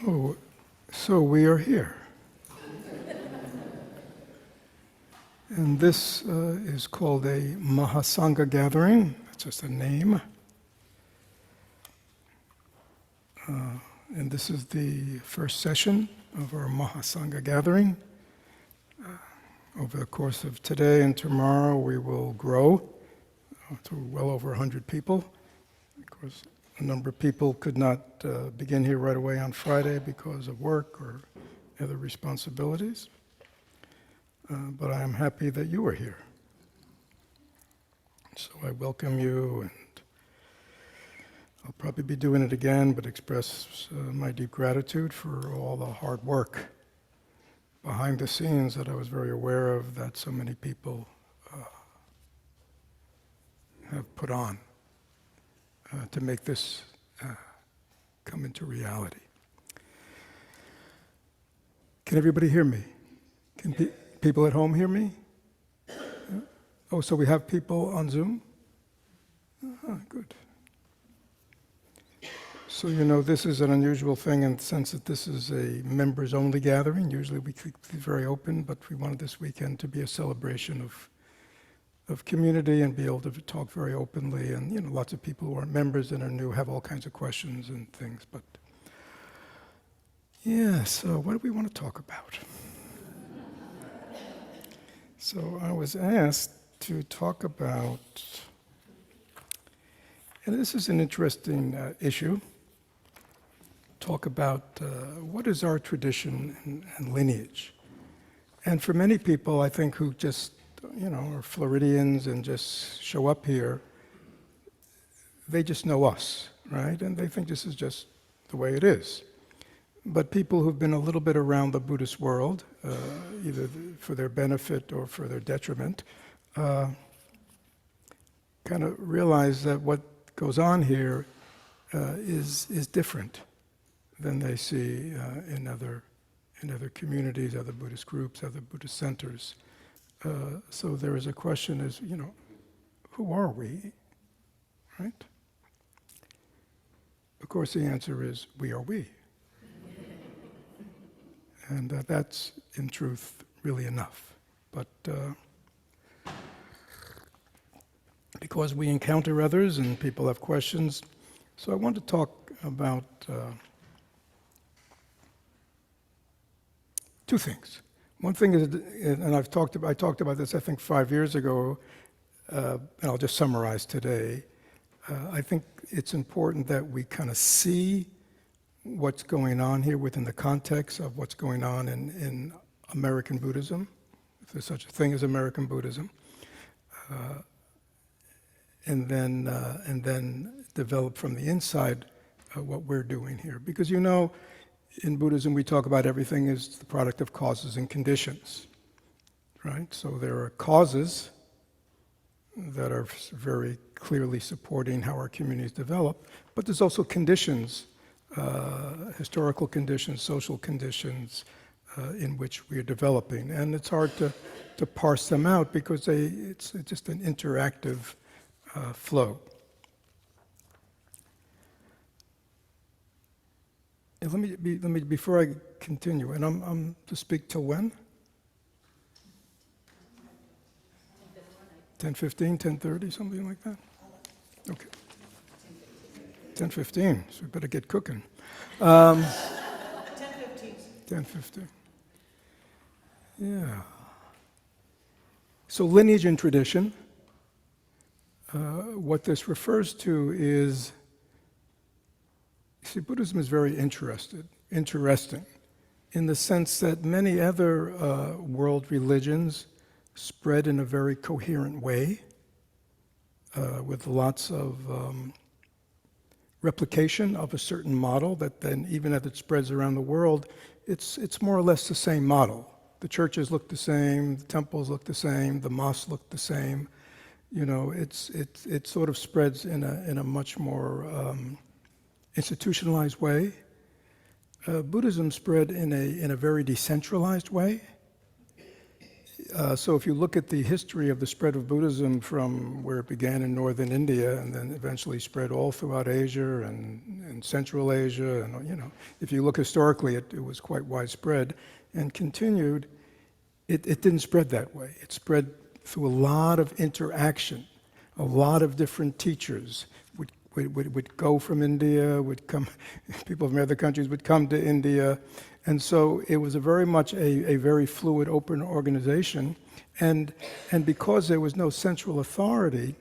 Oh, so we are here. And this is called a mahasangha gathering. That's just a name. And this is the first session of our mahasangha gathering. Over the course of today and tomorrow, we will grow to well over 100 people. Of course, a number of people could not begin here right away on Friday because of work or other responsibilities. But I am happy that you are here. So I welcome you, and I'll probably be doing it again, but express my deep gratitude for all the hard work behind the scenes that I was very aware of that so many people have put on to make this come into reality. Can everybody hear me? Can people at home hear me? Oh, so we have people on Zoom? Good. So this is an unusual thing in the sense that this is a members-only gathering. Usually we keep it very open, but we wanted this weekend to be a celebration of community and be able to talk very openly. And lots of people who aren't members and are new have all kinds of questions and things. But yeah, so what do we want to talk about? So I was asked to talk about, and this is an interesting issue, talk about what is our tradition and lineage. And for many people, I think, who just, are Floridians and just show up here, they just know us, right? And they think this is just the way it is. But people who've been a little bit around the Buddhist world, either for their benefit or for their detriment, kind of realize that what goes on here is different than they see in other communities, other Buddhist groups, other Buddhist centers. So there is a question: is who are we, right? Of course, the answer is we are we. And that's, in truth, really enough. But because we encounter others and people have questions, so I want to talk about two things. One thing is, and I talked about this, I think, 5 years ago, and I'll just summarize today. I think it's important that we kind of see what's going on here within the context of what's going on in American Buddhism, if there's such a thing as American Buddhism, and then develop from the inside what we're doing here. Because in Buddhism we talk about everything as the product of causes and conditions, right? So there are causes that are very clearly supporting how our communities develop, but there's also conditions, historical conditions, social conditions in which we are developing. And it's hard to parse them out because it's just an interactive flow. And let me before I continue, and I'm to speak till when? 10:15, 10:30, something like that? Okay. 10:15, so we better get cooking. 10:15. 10:15. Yeah. So lineage and tradition, what this refers to is, see, Buddhism is very interesting in the sense that many other world religions spread in a very coherent way, with lots of replication of a certain model that then, even as it spreads around the world, it's more or less the same model. The churches look the same, the temples look the same, the mosques look the same. It sort of spreads in a much more institutionalized way. Buddhism spread in a very decentralized way. So if you look at the history of the spread of Buddhism from where it began in northern India and then eventually spread all throughout Asia and Central Asia, and if you look historically, it was quite widespread and continued. It didn't spread that way. It spread through a lot of interaction. A lot of different teachers would go from India, would come, people from other countries would come to India. And so it was very much a very fluid, open organization. And because there was no central authority,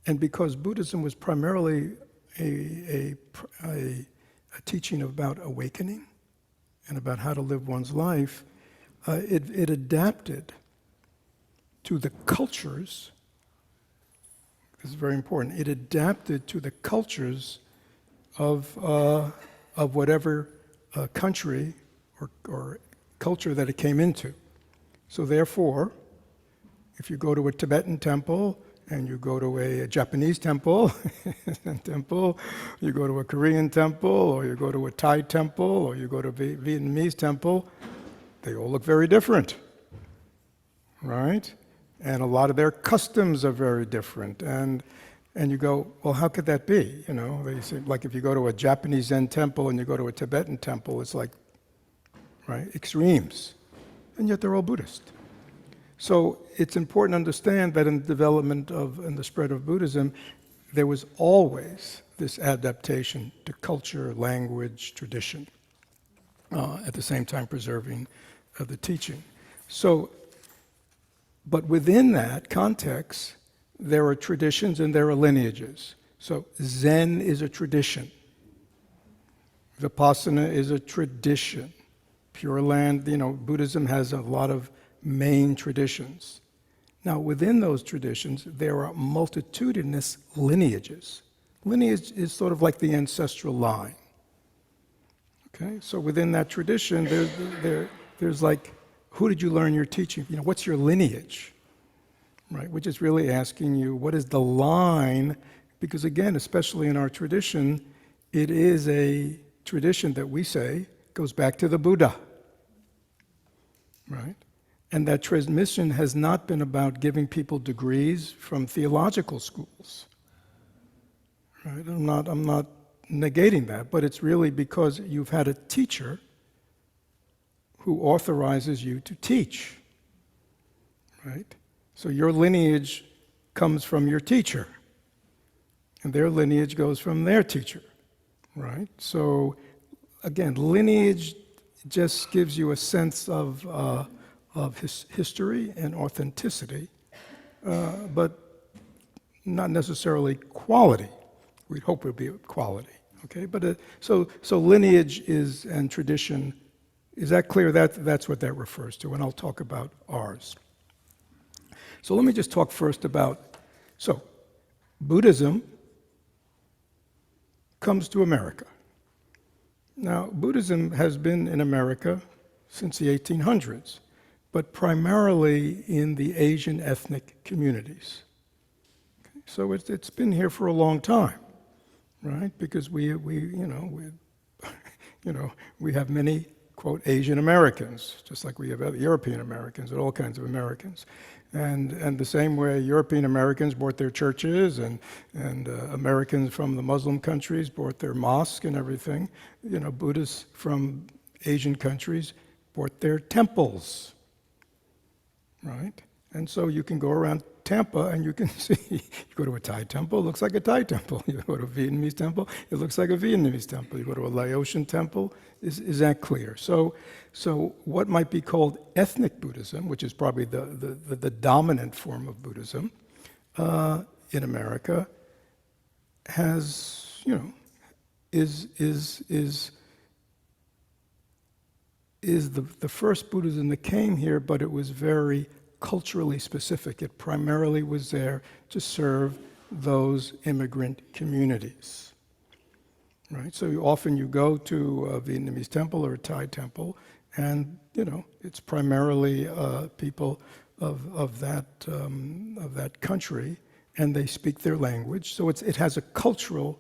and because Buddhism was primarily a teaching about awakening and about how to live one's life, it adapted to the cultures. This is very important. It adapted to the cultures of whatever country or culture that it came into. So therefore, if you go to a Tibetan temple and you go to a Japanese temple, you go to a Korean temple, or you go to a Thai temple, or you go to a Vietnamese temple, they all look very different, right? And a lot of their customs are very different. And you go, well, how could that be? They say, like if you go to a Japanese Zen temple and you go to a Tibetan temple, it's like, right, extremes. And yet they're all Buddhist. So it's important to understand that in the development and the spread of Buddhism, there was always this adaptation to culture, language, tradition, at the same time preserving the teaching. But within that context, there are traditions and there are lineages. So Zen is a tradition. Vipassana is a tradition. Pure Land, Buddhism has a lot of main traditions. Now, within those traditions, there are multitudinous lineages. Lineage is sort of like the ancestral line. Okay, so within that tradition, there's like, who did you learn your teaching? What's your lineage? Right, which is really asking you, what is the line? Because again, especially in our tradition, it is a tradition that we say goes back to the Buddha. Right? And that transmission has not been about giving people degrees from theological schools. Right? I'm not negating that, but it's really because you've had a teacher who authorizes you to teach. Right? So your lineage comes from your teacher, and their lineage goes from their teacher, right? So again, lineage just gives you a sense of history and authenticity, but not necessarily quality. We'd hope it would be quality, okay? But so lineage and tradition, is that clear? That's what that refers to, and I'll talk about ours. So let me just talk first about, Buddhism comes to America. Now, Buddhism has been in America since the 1800s, but primarily in the Asian ethnic communities. Okay? So it's been here for a long time, right? Because we have many, quote, Asian Americans, just like we have other European Americans and all kinds of Americans. And the same way European Americans brought their churches and Americans from the Muslim countries brought their mosque and everything, Buddhists from Asian countries brought their temples, right? And so you can go around Tampa and you can see, you go to a Thai temple, it looks like a Thai temple. You go to a Vietnamese temple, it looks like a Vietnamese temple. You go to a Laotian temple, is that clear? So what might be called ethnic Buddhism, which is probably the dominant form of Buddhism in America, has, is the first Buddhism that came here, but it was very culturally specific. It primarily was there to serve those immigrant communities. Right? So often you go to a Vietnamese temple or a Thai temple, and it's primarily people of that country, and they speak their language. So it has a cultural.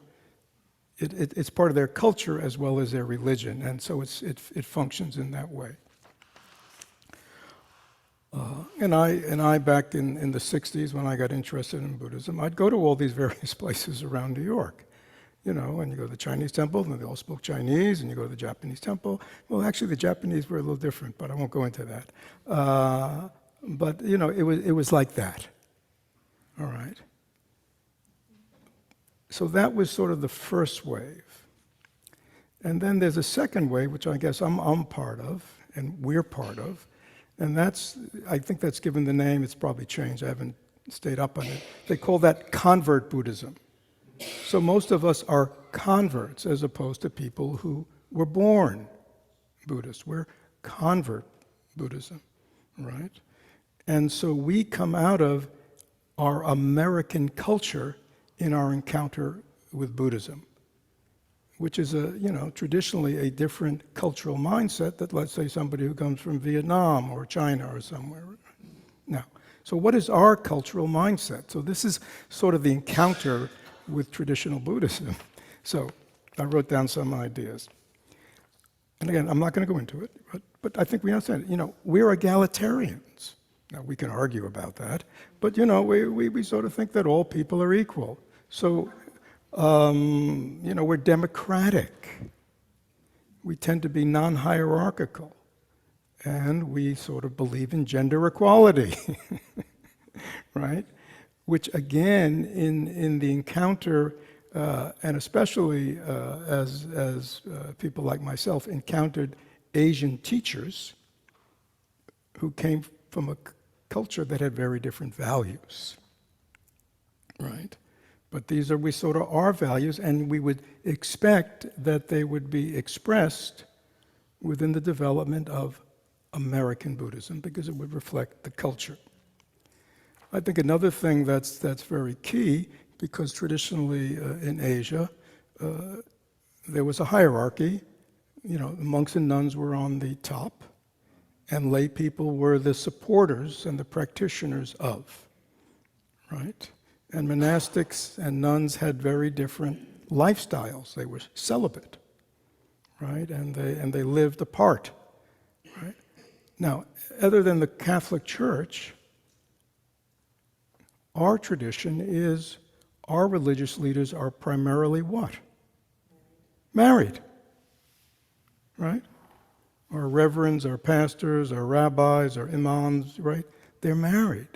It's part of their culture as well as their religion, and so it functions in that way. And I back in the 60s when I got interested in Buddhism, I'd go to all these various places around New York. And you go to the Chinese temple, and they all spoke Chinese, and you go to the Japanese temple. Well, actually, the Japanese were a little different, but I won't go into that. But it was like that. All right. So that was sort of the first wave. And then there's a second wave, which I guess I'm part of, and we're part of. And I think that's given the name, it's probably changed, I haven't stayed up on it. They call that convert Buddhism. So most of us are converts as opposed to people who were born Buddhists. We're convert Buddhism, right? And so we come out of our American culture in our encounter with Buddhism, which is traditionally a different cultural mindset that, let's say, somebody who comes from Vietnam or China or somewhere. Now, so what is our cultural mindset? So this is sort of the encounter with traditional Buddhism. So I wrote down some ideas. And again, I'm not going to go into it, but I think we understand it. We're egalitarians. Now, we can argue about that, but we sort of think that all people are equal. So, we're democratic. We tend to be non-hierarchical, and we sort of believe in gender equality, right? Which again, in the encounter, and especially as people like myself encountered Asian teachers who came from a culture that had very different values, right? But these are sort of our values, and we would expect that they would be expressed within the development of American Buddhism because it would reflect the culture. I think another thing that's very key, because traditionally in Asia, there was a hierarchy. The monks and nuns were on the top, and lay people were the supporters and the practitioners of, right? And monastics and nuns had very different lifestyles. They were celibate, right? And they lived apart, right? Now, other than the Catholic Church, our tradition is our religious leaders are primarily what? Married, right? Our reverends, our pastors, our rabbis, our imams, right? They're married.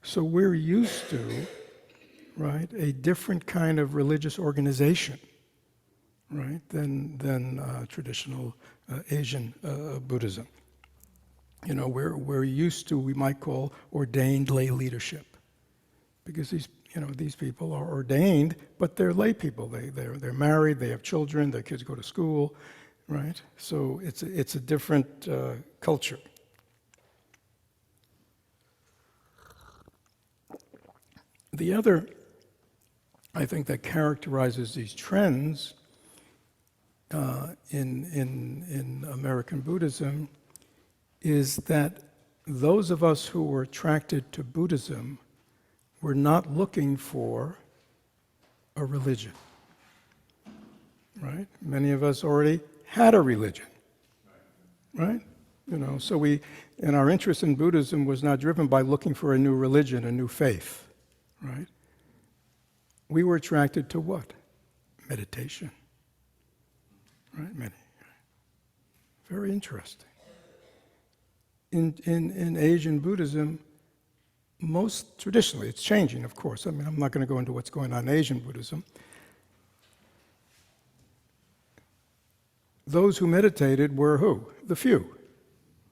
So we're used to, right, a different kind of religious organization, right, than traditional Asian Buddhism. We're used to, we might call, ordained lay leadership, because these people are ordained, but they're lay people. They're married, they have children, their kids go to school, right? So it's a different culture. The other, I think, that characterizes these trends in American Buddhism is that those of us who were attracted to Buddhism were not looking for a religion, right? Many of us already had a religion, right? So and our interest in Buddhism was not driven by looking for a new religion, a new faith, right? We were attracted to what? Meditation, right? Very interesting. In Asian Buddhism, most traditionally, it's changing, of course. I'm not going to go into what's going on in Asian Buddhism. Those who meditated were who? The few.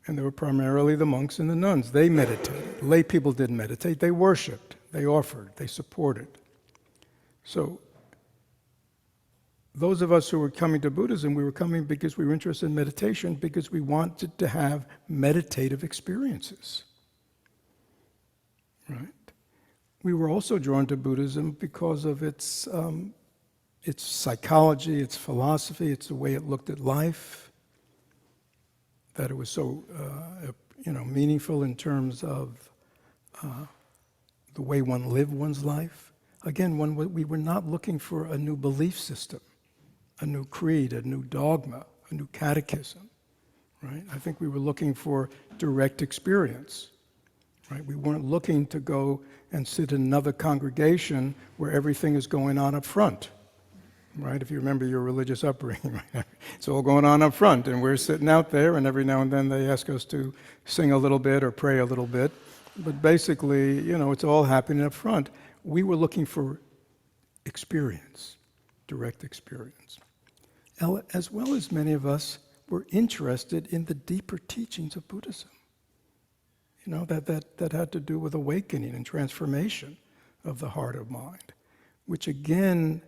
And they were primarily the monks and the nuns. They meditated. Lay people didn't meditate. They worshipped. They offered. They supported. So those of us who were coming to Buddhism, we were coming because we were interested in meditation, because we wanted to have meditative experiences. Right? We were also drawn to Buddhism because of its psychology, its philosophy, it's the way it looked at life, that it was so meaningful in terms of the way one lived one's life. Again, we were not looking for a new belief system, a new creed, a new dogma, a new catechism, right? I think we were looking for direct experience, right? We weren't looking to go and sit in another congregation where everything is going on up front, right? If you remember your religious upbringing, right? It's all going on up front, and we're sitting out there, and every now and then they ask us to sing a little bit or pray a little bit. But basically, it's all happening up front. We were looking for experience, direct experience. As well as many of us were interested in the deeper teachings of Buddhism. That had to do with awakening and transformation of the heart of mind, which again,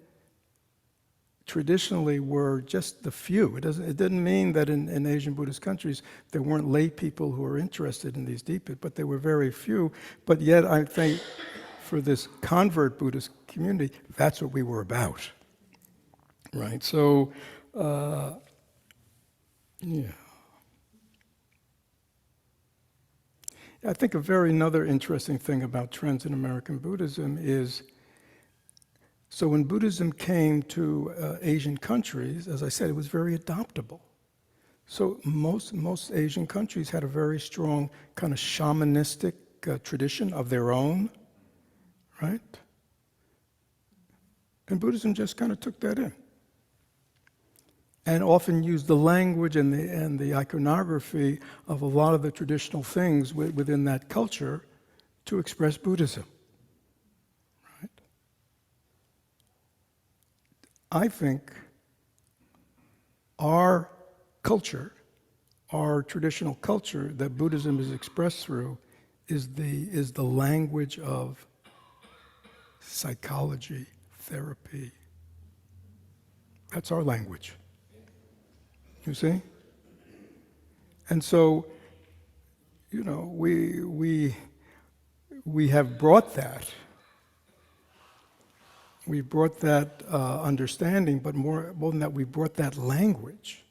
traditionally were just the few. It didn't mean that in Asian Buddhist countries there weren't lay people who were interested in these deep, but they were very few. But yet I think for this convert Buddhist community, that's what we were about, right? So, yeah. I think another interesting thing about trends in American Buddhism is, so when Buddhism came to Asian countries, as I said, it was very adoptable. So most Asian countries had a very strong kind of shamanistic tradition of their own, right? And Buddhism just kind of took that in, and often used the language and the iconography of a lot of the traditional things within that culture to express Buddhism. Right? I think our culture, our traditional culture that Buddhism is expressed through, is the language of psychology, therapy. That's our language. You see? And so, we have brought that. We brought that understanding, but more than that, we brought that language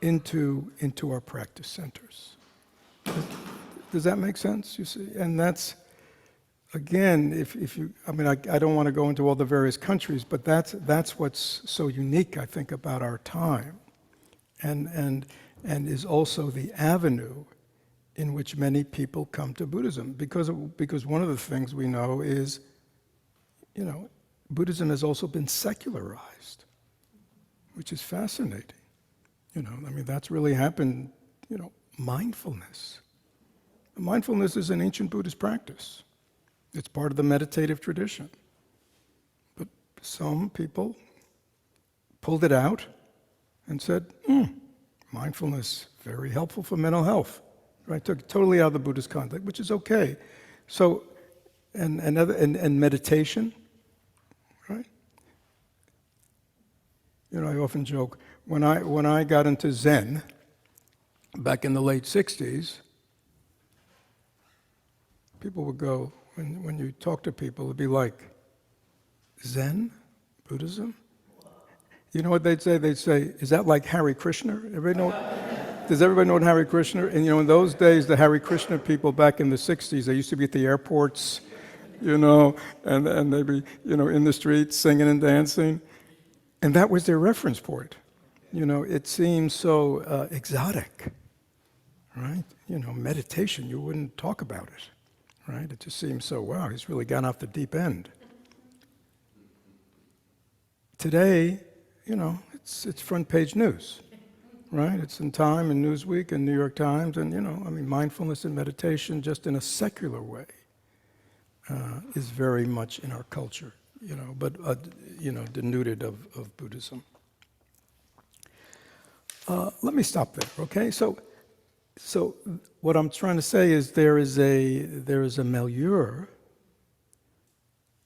into our practice centers. Does that make sense? You see? And that's, again, I don't want to go into all the various countries, but that's what's so unique, I think, about our time, and is also the avenue in which many people come to Buddhism. Because one of the things we know is, Buddhism has also been secularized, which is fascinating. That's really happened. Mindfulness. Mindfulness is an ancient Buddhist practice. It's part of the meditative tradition. But some people pulled it out and said, mindfulness, very helpful for mental health. Right? Took it totally out of the Buddhist context, which is okay. So, and meditation, right? I often joke, when I got into Zen back in the late 60s, people would go, when you talk to people, it'd be like, Zen? Buddhism? You know what they'd say? They'd say, is that like Hare Krishna? Does everybody know what Hare Krishna? And in those days, the Hare Krishna people back in the 60s, they used to be at the airports, and they'd be, in the streets singing and dancing. And that was their reference point. It seems so exotic, right? Meditation, you wouldn't talk about it. Right? It just seems so, wow, he's really gone off the deep end. Today, it's front page news, right? It's in Time and Newsweek and New York Times, and mindfulness and meditation, just in a secular way, is very much in our culture, but denuded of Buddhism. Let me stop there, okay? So what I'm trying to say is there is a milieu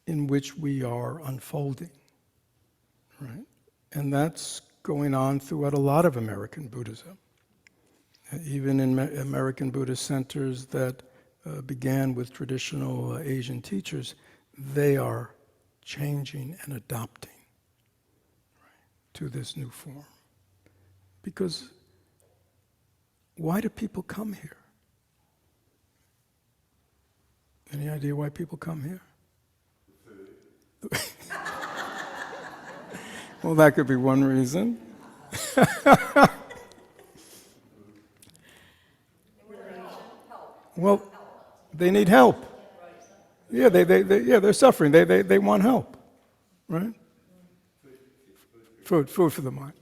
in which we are unfolding, right? And that's going on throughout a lot of American Buddhism. Even in American Buddhist centers that began with traditional Asian teachers, they are changing and adopting, right, to this new form. Because why do people come here? Any idea why people come here? Well, that could be one reason. Well, They need help. Yeah, they're suffering. They want help, right? Food for the mind.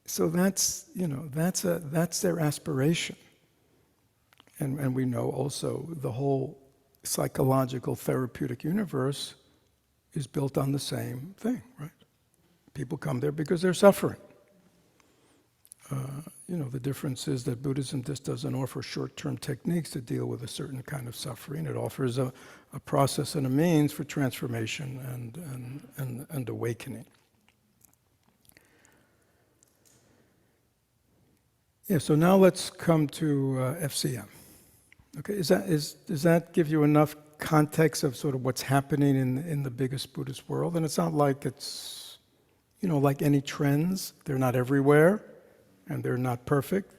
So that's their aspiration. And we know also the whole psychological therapeutic universe is built on the same thing, right? People come there because they're suffering. The difference is that Buddhism just doesn't offer short-term techniques to deal with a certain kind of suffering. It offers a process and a means for transformation and awakening. Yeah, so now let's come to FCM. Okay, does that give you enough context of sort of what's happening in the biggest Buddhist world? And it's not like it's, like any trends. They're not everywhere, and they're not perfect.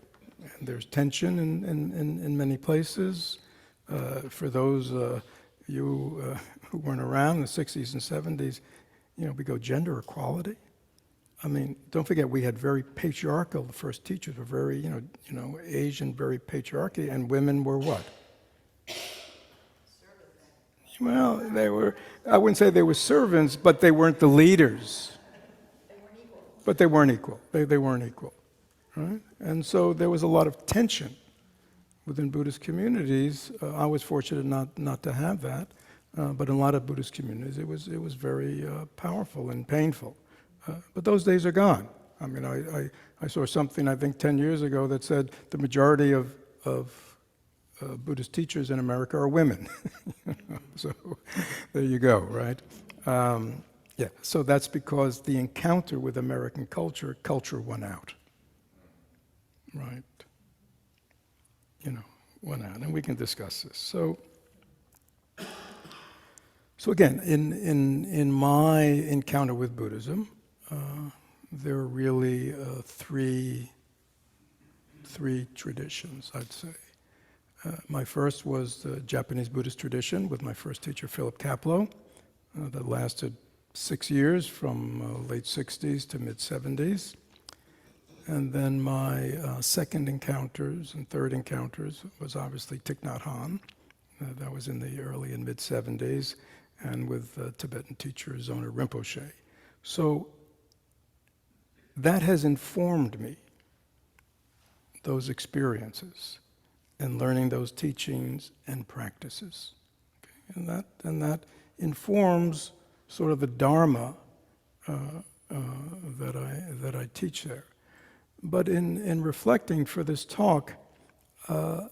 And there's tension in many places. For those you who weren't around in the 60s and 70s, we go gender equality. I mean, don't forget, we had very patriarchal, the first teachers were very, Asian, very patriarchy, and women were what? Well, I wouldn't say they were servants, but they weren't the leaders. But they weren't equal. They weren't equal, right? And so there was a lot of tension within Buddhist communities. I was fortunate not to have that, but in a lot of Buddhist communities, it was very powerful and painful. But those days are gone. I mean, I saw something, I think 10 years ago, that said the majority of Buddhist teachers in America are women. So there you go, right? So that's because the encounter with American culture won out, right? Won out, and we can discuss this. So again, in my encounter with Buddhism, there are really three traditions, I'd say. My first was the Japanese Buddhist tradition with my first teacher, Philip Kapleau, that lasted 6 years from late 60s to mid 70s. And then my second encounters and third encounters was obviously Thich Nhat Hanh. That was in the early and mid 70s, and with Tibetan teacher Zona Rinpoche. So that has informed me, those experiences, and learning those teachings and practices. Okay? And that informs sort of the Dharma that I teach there. But in reflecting for this talk, I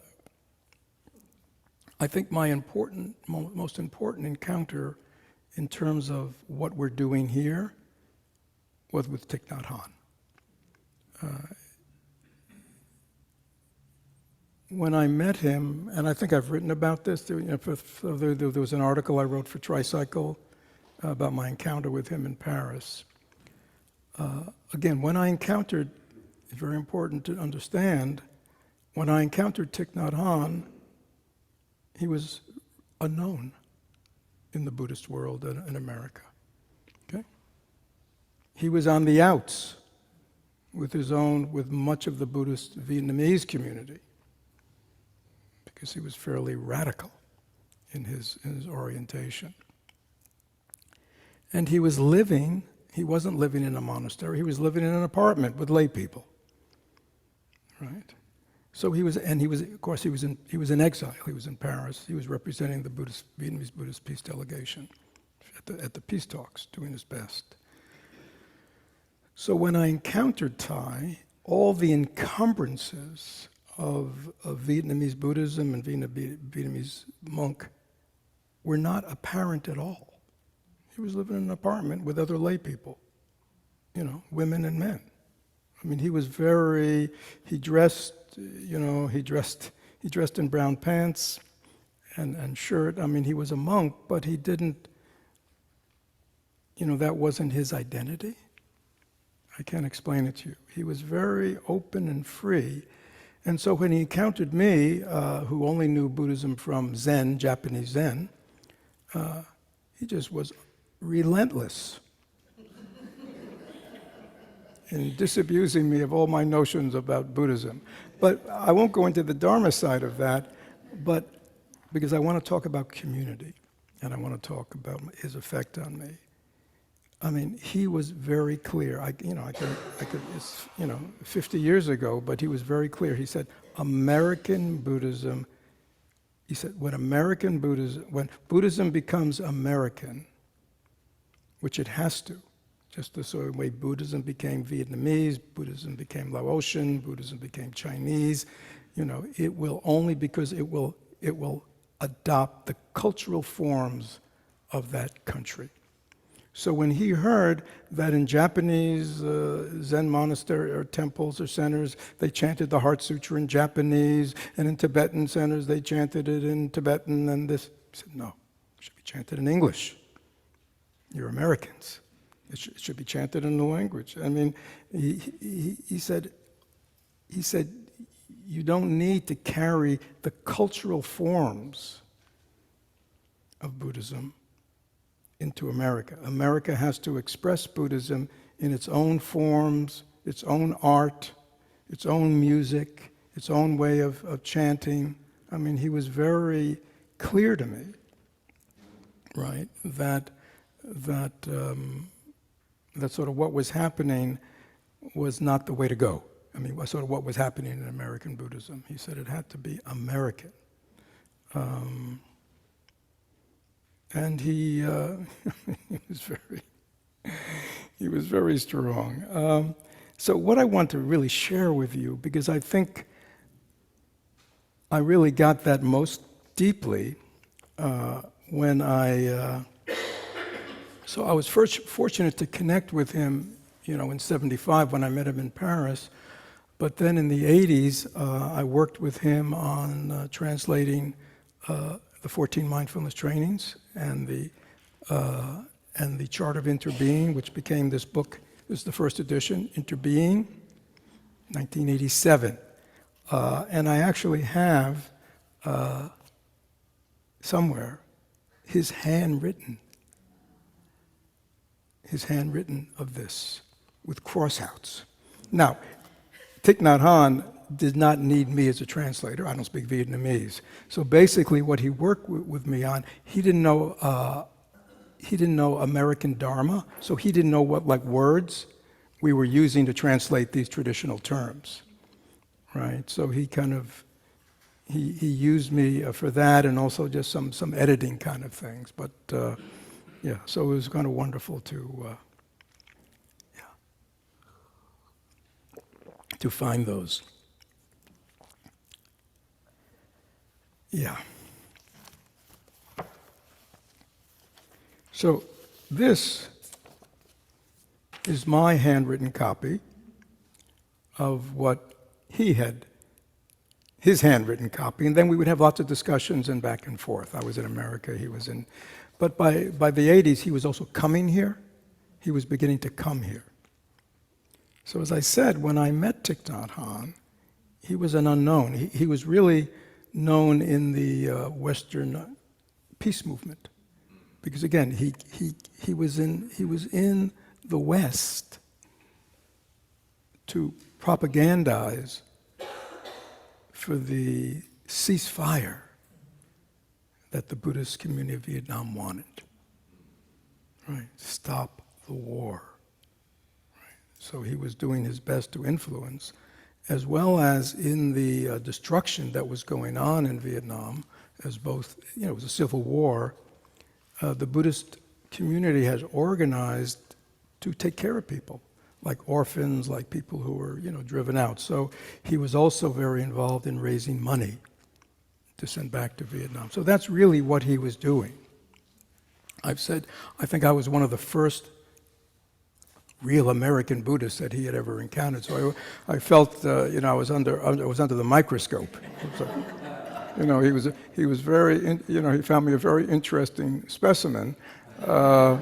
think my most important encounter in terms of what we're doing here was with Thich Nhat Hanh. When I met him, and I think I've written about this, there was an article I wrote for Tricycle about my encounter with him in Paris. Again, when I encountered, it's very important to understand, when I encountered Thich Nhat Hanh, he was unknown in the Buddhist world in America. Okay? He was on the outs with much of the Buddhist Vietnamese community, because he was fairly radical in his orientation. And he wasn't living in a monastery, he was living in an apartment with lay people. Right? So he was in exile. He was in Paris. He was representing the Vietnamese Buddhist peace delegation at the peace talks, doing his best. So when I encountered Thai, all the encumbrances of Vietnamese Buddhism and Vietnamese monk were not apparent at all. He was living in an apartment with other lay people, women and men. I mean, he dressed in brown pants and shirt. I mean, he was a monk, but he didn't, that wasn't his identity. I can't explain it to you. He was very open and free. And so when he encountered me, who only knew Buddhism from Zen, Japanese Zen, he just was relentless in disabusing me of all my notions about Buddhism. But I won't go into the Dharma side of that, but because I want to talk about community, and I want to talk about his effect on me. I mean, he was very clear. It's 50 years ago, but he was very clear. He said, American Buddhism. He said, when Buddhism becomes American, which it has to, just the sort of way Buddhism became Vietnamese, Buddhism became Laotian, Buddhism became Chinese, it will only because it will adopt the cultural forms of that country. So when he heard that in Japanese Zen monastery or temples or centers, they chanted the Heart Sutra in Japanese, and in Tibetan centers they chanted it in Tibetan, and this, he said, no, it should be chanted in English. You're Americans. It should be chanted in the language. I mean, he said, you don't need to carry the cultural forms of Buddhism into America. America has to express Buddhism in its own forms, its own art, its own music, its own way of chanting. I mean, he was very clear to me, right, that sort of what was happening was not the way to go. I mean, sort of what was happening in American Buddhism. He said it had to be American. And he was very strong. So what I want to really share with you, because I think I really got that most deeply when so I was first fortunate to connect with him, in '75 when I met him in Paris. But then in the '80s, I worked with him on translating the 14 mindfulness trainings and the Chart of Interbeing, which became this book. This is the first edition, Interbeing, 1987. And I actually have somewhere his handwritten of this with crossouts. Now, Thich Nhat Hanh did not need me as a translator. I don't speak Vietnamese. So basically what he worked with me on, he didn't know American Dharma, so he didn't know what words we were using to translate these traditional terms, right? So he kind of, he used me for that, and also just some editing kind of things. But yeah, so it was kind of wonderful to find those. Yeah. So this is my handwritten copy of what he had, his handwritten copy, and then we would have lots of discussions and back and forth. I was in America, he was in, but by the 80s he was also coming here. He was beginning to come here. So as I said, when I met Thich Nhat Hanh, he was an unknown. He was really known in the Western peace movement, because again, he was in the West to propagandize for the ceasefire that the Buddhist community of Vietnam wanted. Right, stop the war. So he was doing his best to influence, as well as in the destruction that was going on in Vietnam, as both, it was a civil war. The Buddhist community has organized to take care of people, like orphans, like people who were, driven out. So he was also very involved in raising money to send back to Vietnam. So that's really what he was doing. I've said, I think I was one of the first real American Buddhists that he had ever encountered. So I felt, I was under the microscope. So, he was very, he found me a very interesting specimen, but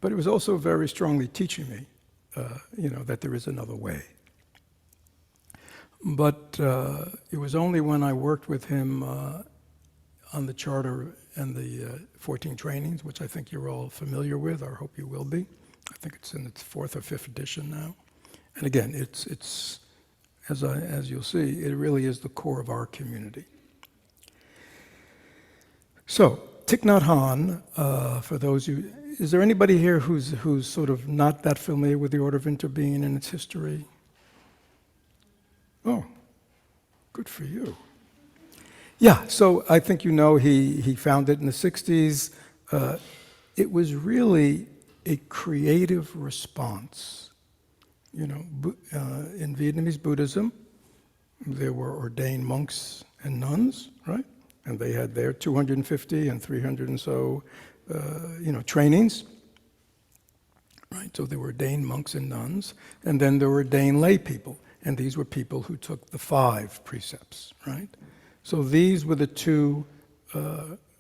he was also very strongly teaching me, that there is another way. But it was only when I worked with him on the charter and the 14 trainings, which I think you're all familiar with, or hope you will be. think it's in its 4th or 5th edition now. And again, it's as you'll see, it really is the core of our community. So, Thich Nhat Hanh, for those who, is there anybody here who's sort of not that familiar with the Order of Interbeing and its history? Oh, good for you. Yeah, so I think you know he founded in the 60s. It was really a creative response. You know, in Vietnamese Buddhism, there were ordained monks and nuns, right? And they had their 250 and 300 and so, trainings, right? So there were ordained monks and nuns, and then there were ordained lay people, and these were people who took the 5 precepts, right? So these were the 2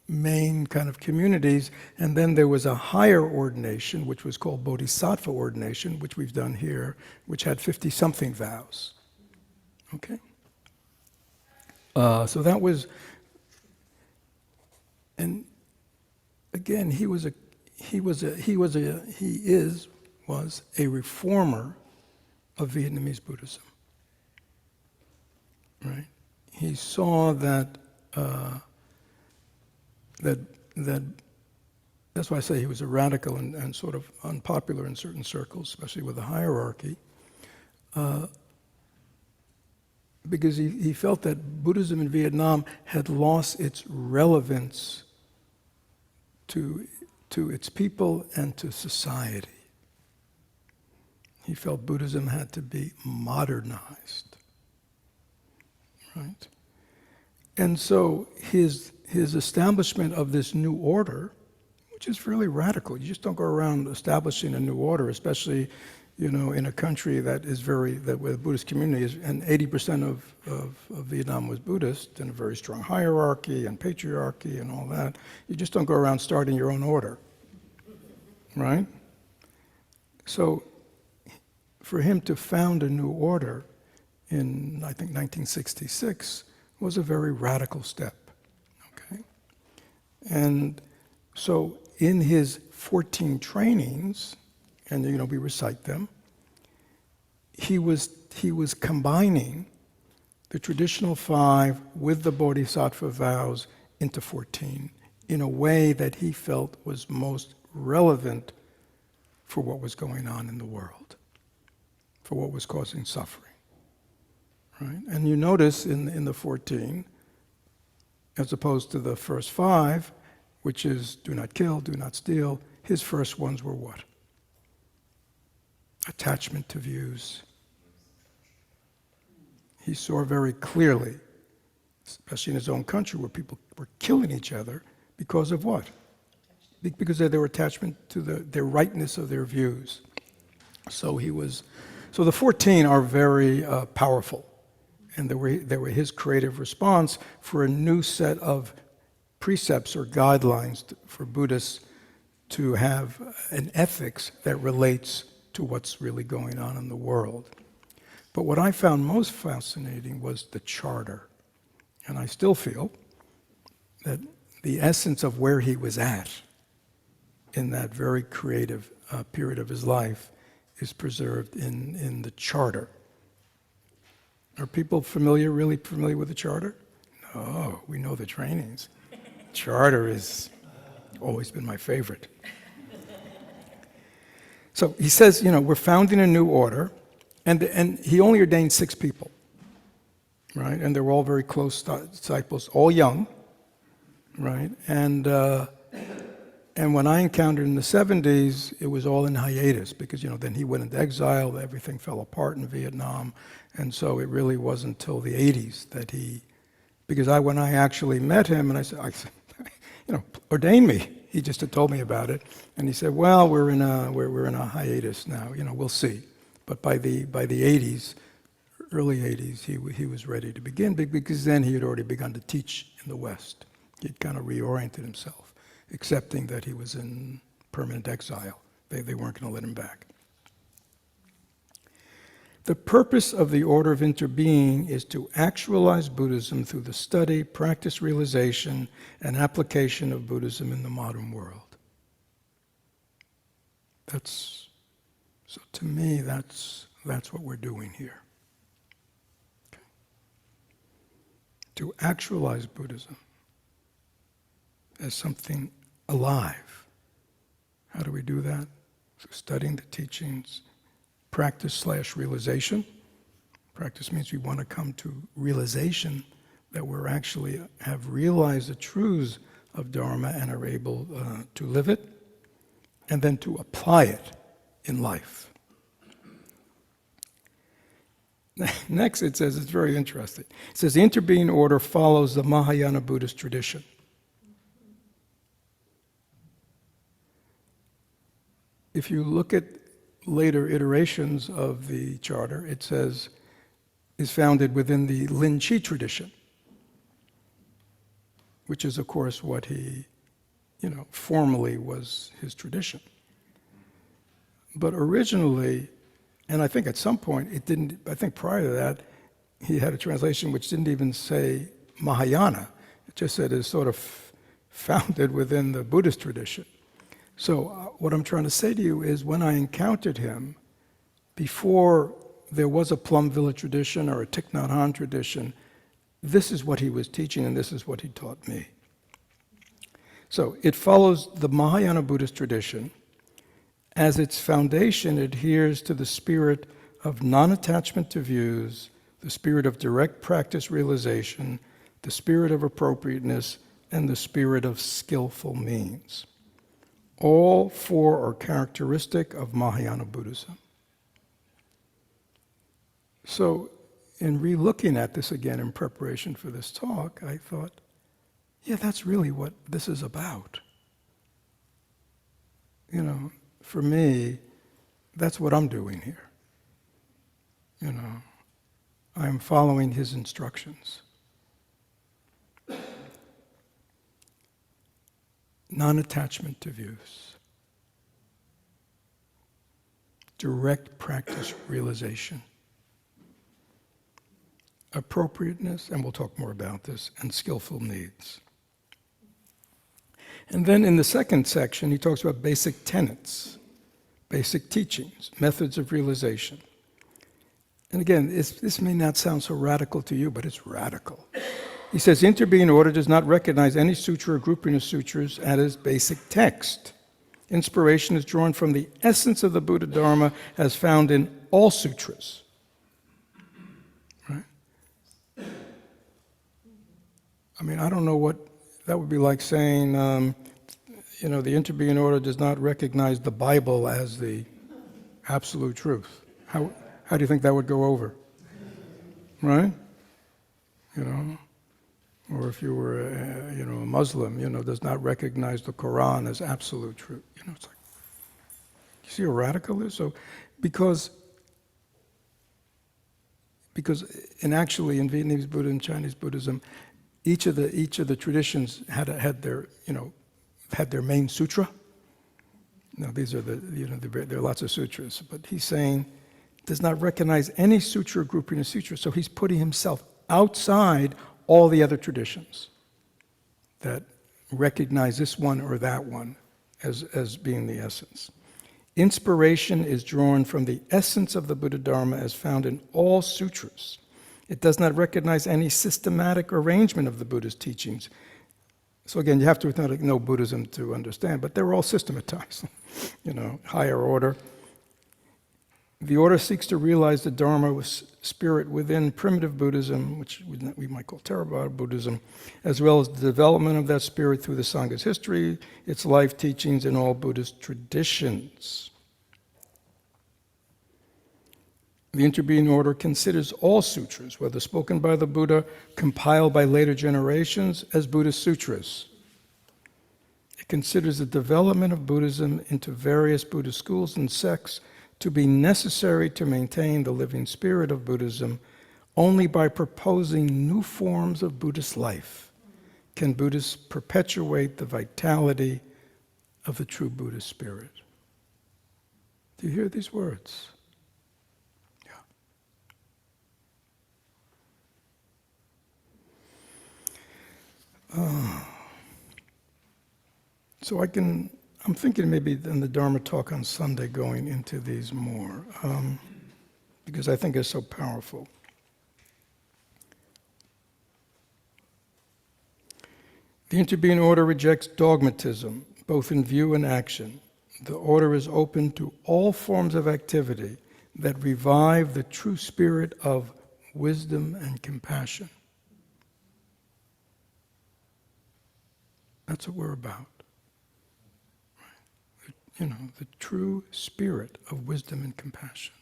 main kind of communities, and then there was a higher ordination, which was called Bodhisattva ordination, which we've done here, which had 50-something vows. Okay? So that was, and again, he was a reformer of Vietnamese Buddhism. Right? He saw that that's why I say he was a radical and sort of unpopular in certain circles, especially with the hierarchy, because he felt that Buddhism in Vietnam had lost its relevance to its people and to society. He felt Buddhism had to be modernized, right? And so his establishment of this new order, which is fairly radical. You just don't go around establishing a new order, especially, in a country that is where the Buddhist community is, and 80% of Vietnam was Buddhist, and a very strong hierarchy and patriarchy and all that. You just don't go around starting your own order, right? So for him to found a new order in, I think, 1966 was a very radical step, okay? And so in his 14 trainings, and we recite them, he was combining the traditional 5 with the Bodhisattva vows into 14 in a way that he felt was most relevant for what was going on in the world, for what was causing suffering, right? And you notice in the 14, as opposed to the first 5, which is do not kill, do not steal, his first ones were what? Attachment to views. He saw very clearly, especially in his own country, where people were killing each other because of what? Because of their attachment to their rightness of their views. So the 14 are very powerful, and they were his creative response for a new set of precepts or guidelines for Buddhists to have an ethics that relates to what's really going on in the world. But what I found most fascinating was the charter. And I still feel that the essence of where he was at in that very creative period of his life is preserved in the charter. Are people really familiar with the charter? No, we know the trainings. Charter has always been my favorite. So he says, we're founding a new order, and he only ordained 6 people, right? And they were all very close disciples, all young, right? And when I encountered in the 70s, it was all in hiatus because, then he went into exile, everything fell apart in Vietnam, and so it really wasn't until the 80s that because when I actually met him, and I said, ordain me. He just had told me about it, and he said, "Well, we're in a hiatus now. We'll see." But by the 80s, early 80s, he was ready to begin because then he had already begun to teach in the West. He'd kind of reoriented himself, accepting that he was in permanent exile. They weren't going to let him back. The purpose of the Order of Interbeing is to actualize Buddhism through the study, practice, realization, and application of Buddhism in the modern world. That's So to me, that's what we're doing here. Okay. To actualize Buddhism as something alive. How do we do that? So studying the teachings, practice/realization. Practice means we want to come to realization that we're actually have realized the truths of Dharma and are able to live it, and then to apply it in life. Next, it says, it's very interesting. It says, the Interbeing order follows the Mahayana Buddhist tradition. If you look at later iterations of the charter, it says, is founded within the Lineage tradition, which is, of course, what he, formally was his tradition. But originally, and I think at some point it didn't, I think prior to that, he had a translation which didn't even say Mahayana. It just said it's sort of founded within the Buddhist tradition. So what I'm trying to say to you is when I encountered him, before there was a Plum Village tradition or a Thich Nhat Hanh tradition, this is what he was teaching and this is what he taught me. So it follows the Mahayana Buddhist tradition. As its foundation adheres to the spirit of non-attachment to views, the spirit of direct practice realization, the spirit of appropriateness, and the spirit of skillful means. All four are characteristic of Mahayana Buddhism. So, in re-looking at this again in preparation for this talk, I thought, yeah, that's really what this is about. For me, that's what I'm doing here. I'm following his instructions. Non-attachment to views. Direct practice realization. Appropriateness, and we'll talk more about this, and skillful needs. And then in the second section, he talks about basic tenets, basic teachings, methods of realization. And again, this may not sound so radical to you, but it's radical. He says, Interbeing order does not recognize any sutra or grouping of sutras as basic text. Inspiration is drawn from the essence of the Buddha Dharma as found in all sutras. Right? I mean, I don't know what that would be like saying, the Interbeing order does not recognize the Bible as the absolute truth. How do you think that would go over? Right? Or if you were, a Muslim, does not recognize the Quran as absolute truth. It's like, you see how radical it is? So, because in Vietnamese Buddhism, Chinese Buddhism, each of the traditions had their main sutra. Now these are there are lots of sutras, but he's saying does not recognize any sutra or grouping of sutras. So he's putting himself outside all the other traditions that recognize this one or that one as being the essence. Inspiration is drawn from the essence of the Buddha Dharma as found in all sutras. It does not recognize any systematic arrangement of the Buddha's teachings. So again, you have to know Buddhism to understand, but they're all systematized, higher order. The order seeks to realize the Dharma spirit within primitive Buddhism, which we might call Theravada Buddhism, as well as the development of that spirit through the Sangha's history, its life teachings, and all Buddhist traditions. The Interbeing order considers all sutras, whether spoken by the Buddha, compiled by later generations, as Buddhist sutras. It considers the development of Buddhism into various Buddhist schools and sects to be necessary to maintain the living spirit of Buddhism. Only by proposing new forms of Buddhist life can Buddhists perpetuate the vitality of the true Buddhist spirit. Do you hear these words? Yeah. So I'm thinking maybe in the Dharma talk on Sunday going into these more, because I think it's so powerful. The Interbeing order rejects dogmatism, both in view and action. The order is open to all forms of activity that revive the true spirit of wisdom and compassion. That's what we're about. The true spirit of wisdom and compassion.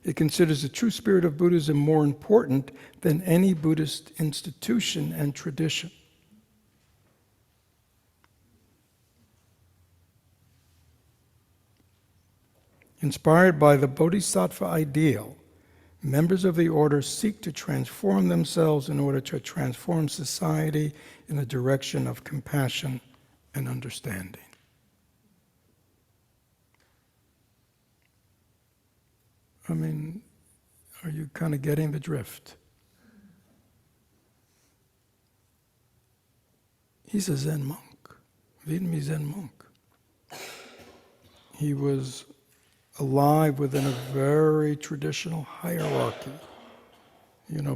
It considers the true spirit of Buddhism more important than any Buddhist institution and tradition. Inspired by the Bodhisattva ideal, members of the order seek to transform themselves in order to transform society in the direction of compassion and understanding. I mean, are you kind of getting the drift? He's a Zen monk, Vietnamese Zen monk. He was alive within a very traditional hierarchy.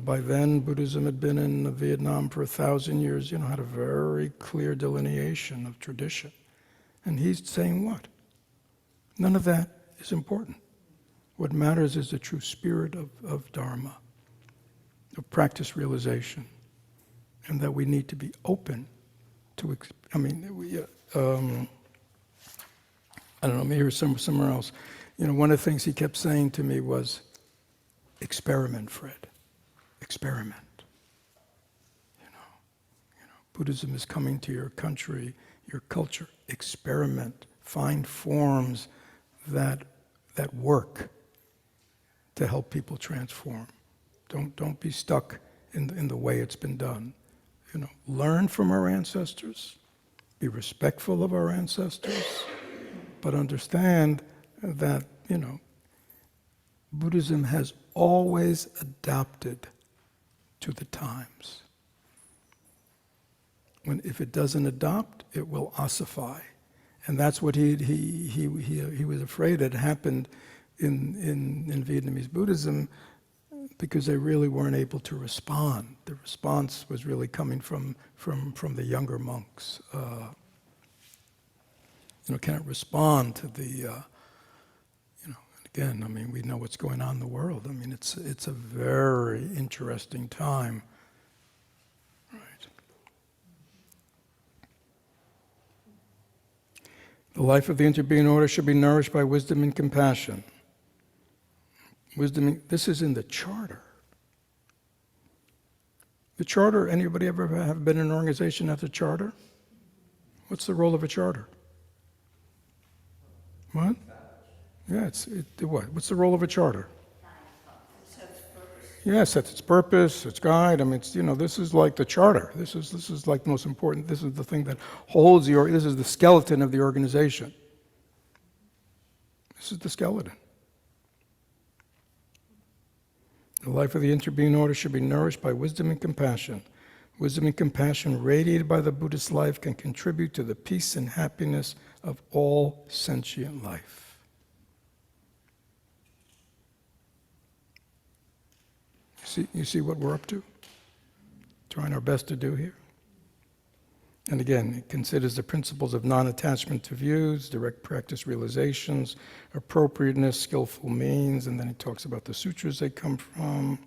By then, Buddhism had been in Vietnam for 1,000 years, had a very clear delineation of tradition. And he's saying what? None of that is important. What matters is the true spirit of Dharma, of practice realization, and that we need to be open to, I don't know, maybe here's somewhere else. One of the things he kept saying to me was, experiment, Fred, experiment. Buddhism is coming to your country, your culture, experiment, find forms that work to help people transform. Don't be stuck in the way it's been done. Learn from our ancestors, be respectful of our ancestors, but understand that, Buddhism has always adapted to the times. If it doesn't adopt, it will ossify. And that's what he was afraid had happened in Vietnamese Buddhism, because they really weren't able to respond. The response was really coming from the younger monks. Can't respond to the, again, we know what's going on in the world. It's a very interesting time. Right. The life of the Interbeing order should be nourished by wisdom and compassion. This is in the charter. The charter, anybody ever have been in an organization that's a charter? What's the role of a charter? What? Yeah, what? What's the role of a charter? Yeah, it sets its purpose, its guide. This is like the charter. This is like the most important. This is the thing that holds this is the skeleton of the organization. This is the skeleton. The life of the Interbeing order should be nourished by wisdom and compassion. Wisdom and compassion radiated by the Buddhist life can contribute to the peace and happiness of all sentient life. You see what we're up to? Trying our best to do here. And again, it considers the principles of non-attachment to views, direct practice realizations, appropriateness, skillful means, and then he talks about the sutras they come from.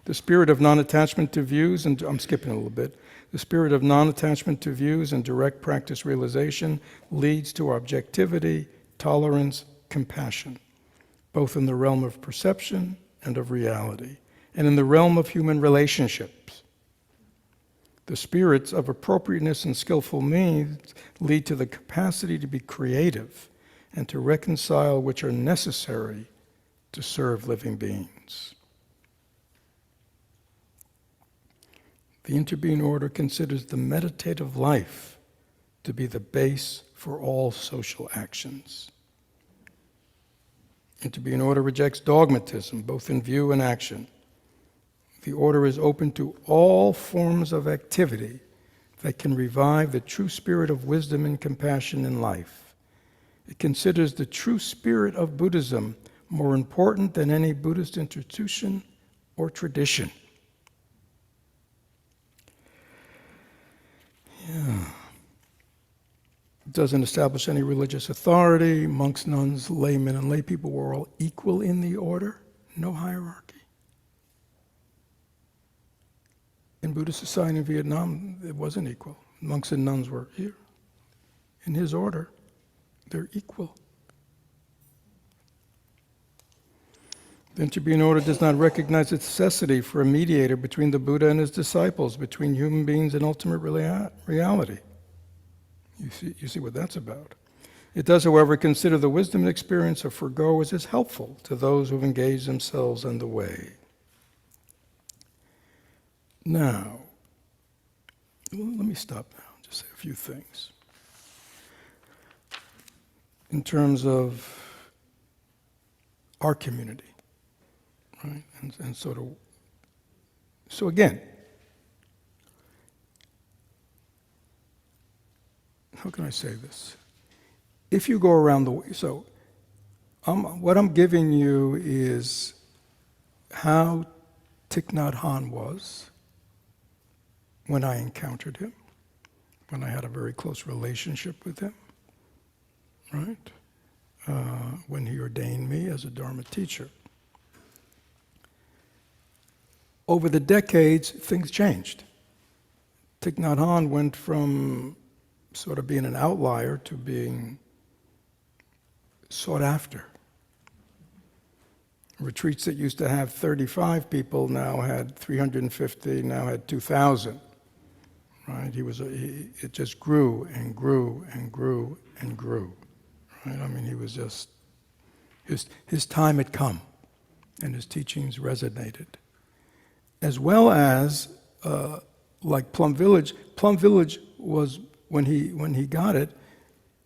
The spirit of non-attachment to views, and I'm skipping a little bit, the spirit of non-attachment to views and direct practice realization leads to objectivity, tolerance, compassion, both in the realm of perception and of reality, and in the realm of human relationships. The spirits of appropriateness and skillful means lead to the capacity to be creative and to reconcile, which are necessary to serve living beings. The Interbeing order considers the meditative life to be the base for all social actions. Interbeing order rejects dogmatism, both in view and action. The order is open to all forms of activity that can revive the true spirit of wisdom and compassion in life. It considers the true spirit of Buddhism more important than any Buddhist institution or tradition. Yeah. It doesn't establish any religious authority. Monks, nuns, laymen, and lay people were all equal in the order. No hierarchy. In Buddhist society in Vietnam, it wasn't equal. Monks and nuns were here. In his order, they're equal. The Interbeing order does not recognize its necessity for a mediator between the Buddha and his disciples, between human beings and ultimate reality. You see what that's about. It does, however, consider the wisdom and experience of forgoers as helpful to those who have engaged themselves on the way. Now, let me stop now, just say a few things. In terms of our community, right? And sort of, so again, how can I say this? If you go around the, what I'm giving you is how Thich Nhat Hanh was when I encountered him, when I had a very close relationship with him, right? When he ordained me as a Dharma teacher. Over the decades, things changed. Thich Nhat Hanh went from sort of being an outlier to being sought after. Retreats that used to have 35 people now had 350, now had 2,000. Right? It just grew and grew and grew and grew. Right? I mean, he was just, his time had come, and his teachings resonated. As well as, like Plum Village was, when he got it,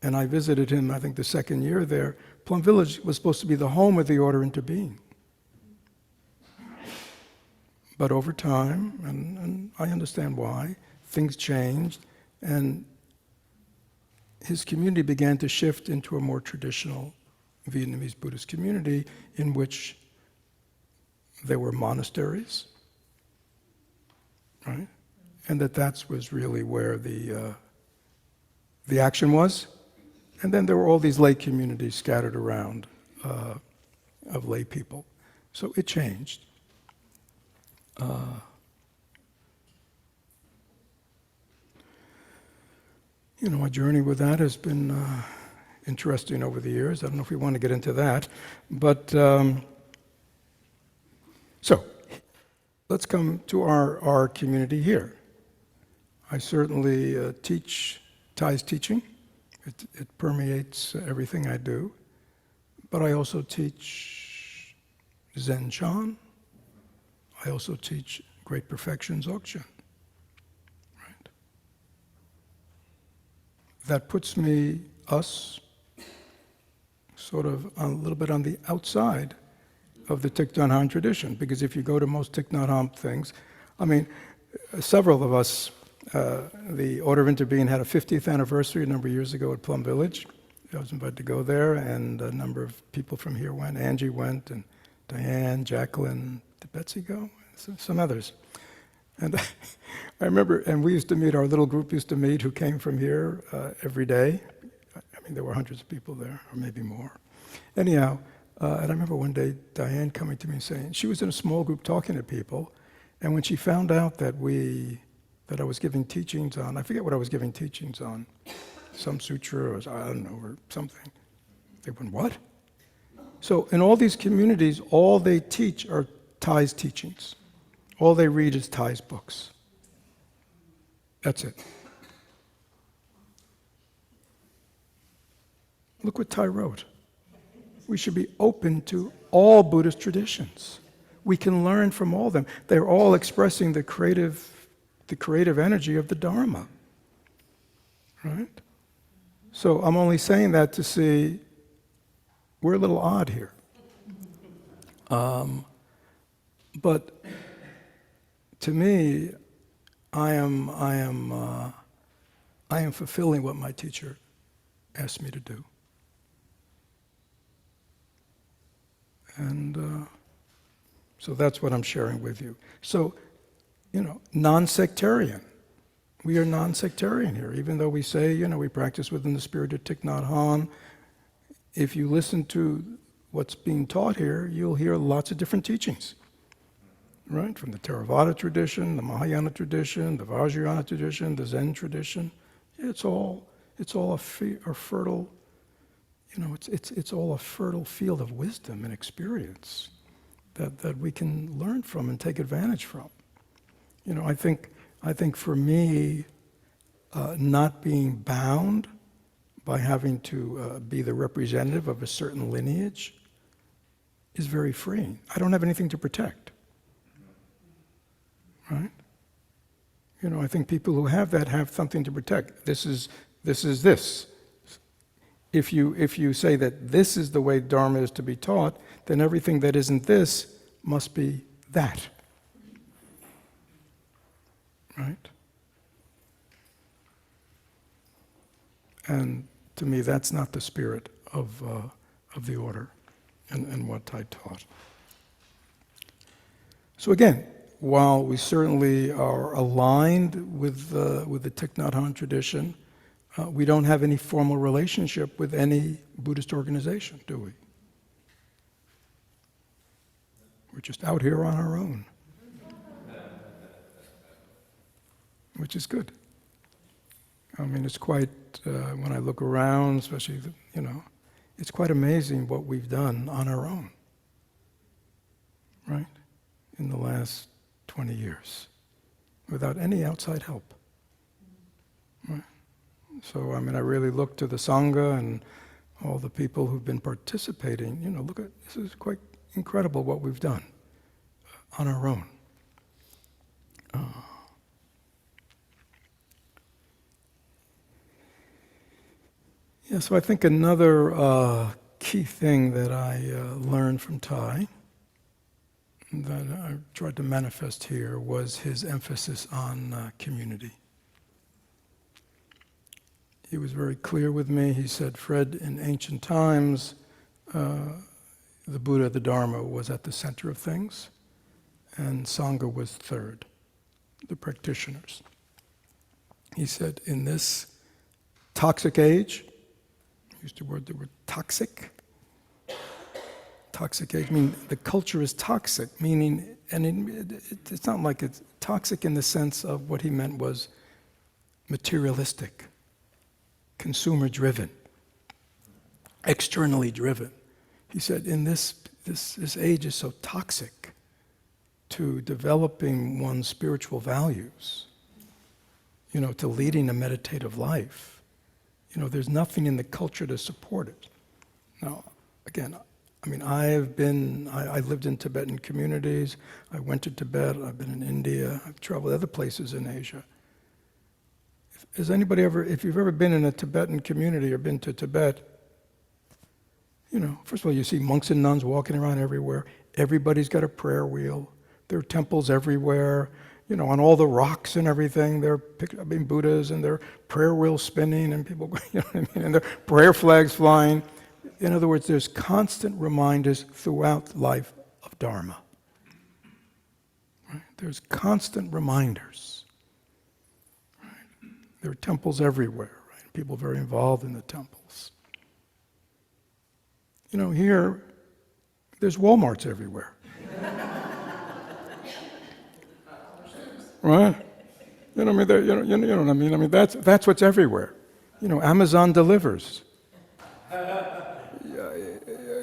and I visited him, I think the second year there, Plum Village was supposed to be the home of the order Interbeing. But over time, and I understand why, things changed, and his community began to shift into a more traditional Vietnamese Buddhist community in which there were monasteries, right? And that was really where the action was. And then there were all these lay communities scattered around of lay people. So it changed. My journey with that has been interesting over the years. I don't know if we want to get into that. But, so, let's come to our community here. I certainly teach Thay's teaching. It permeates everything I do. But I also teach Zen Chan. I also teach Great Perfection Dzogchen. Right? That puts us, sort of a little bit on the outside of the Thich Nhat Hanh tradition. Because if you go to most Thich Nhat Hanh things, I mean, several of us, the Order of Interbeing had a 50th anniversary a number of years ago at Plum Village. I was invited to go there, and a number of people from here went. Angie went, and Diane, Jacqueline. Did Betsy go? Some others. And I remember, and we used to meet, our little group used to meet who came from here every day. I mean, there were hundreds of people there, or maybe more. Anyhow, and I remember one day Diane coming to me and saying, she was in a small group talking to people, and when she found out that I was giving teachings on, I forget what I was giving teachings on, some sutra, or I don't know, or something. They went, what? So in all these communities, all they teach are Thay's teachings. All they read is Thay's books. That's it. Look what Thay wrote. We should be open to all Buddhist traditions. We can learn from all of them. They're all expressing the creative energy of the Dharma. Right? So I'm only saying that to see we're a little odd here. But to me, I am I am fulfilling what my teacher asked me to do. And so that's what I'm sharing with you. So, non-sectarian. We are non-sectarian here, even though we say, we practice within the spirit of Thich Nhat Hanh. If you listen to what's being taught here, you'll hear lots of different teachings, right? From the Theravada tradition, the Mahayana tradition, the Vajrayana tradition, the Zen tradition. It's all a fertile, it's all a fertile field of wisdom and experience that we can learn from and take advantage from. I think for me, not being bound by having to be the representative of a certain lineage is very freeing. I don't have anything to protect, right? I think people who have that have something to protect. This is this. If you say that this is the way Dharma is to be taught, then everything that isn't this must be that. Right? And to me, that's not the spirit of the order and what I taught. So again, while we certainly are aligned with the Thich Nhat Hanh tradition, we don't have any formal relationship with any Buddhist organization, do we? We're just out here on our own, which is good. I mean, it's quite, when I look around, especially, it's quite amazing what we've done on our own, right? In the last 20 years, without any outside help, right? So, I really look to the Sangha and all the people who've been participating. Look at, this is quite incredible what we've done on our own. Yeah, so I think another key thing that I learned from Thai, that I tried to manifest here, was his emphasis on community. He was very clear with me. He said, Fred, in ancient times, the Buddha, the Dharma, was at the center of things, and Sangha was third, the practitioners. He said, in this toxic age, he used the word toxic. Toxic age, meaning the culture is toxic, meaning, and it's not like it's toxic in the sense of what he meant was materialistic, consumer-driven, externally driven. He said, in this age is so toxic to developing one's spiritual values, to leading a meditative life. There's nothing in the culture to support it. Now, again, I lived in Tibetan communities. I went to Tibet. I've been in India. I've traveled other places in Asia. If you've ever been in a Tibetan community or been to Tibet, first of all, you see monks and nuns walking around everywhere. Everybody's got a prayer wheel. There are temples everywhere. On all the rocks and everything, there are Buddhas and their prayer wheels spinning and people, and their prayer flags flying. In other words, there's constant reminders throughout life of Dharma. Right? There's constant reminders. Right? There are temples everywhere, right? People very involved in the temples. Here, there's Walmarts everywhere. Right? You know what I mean? That's what's everywhere. Amazon delivers.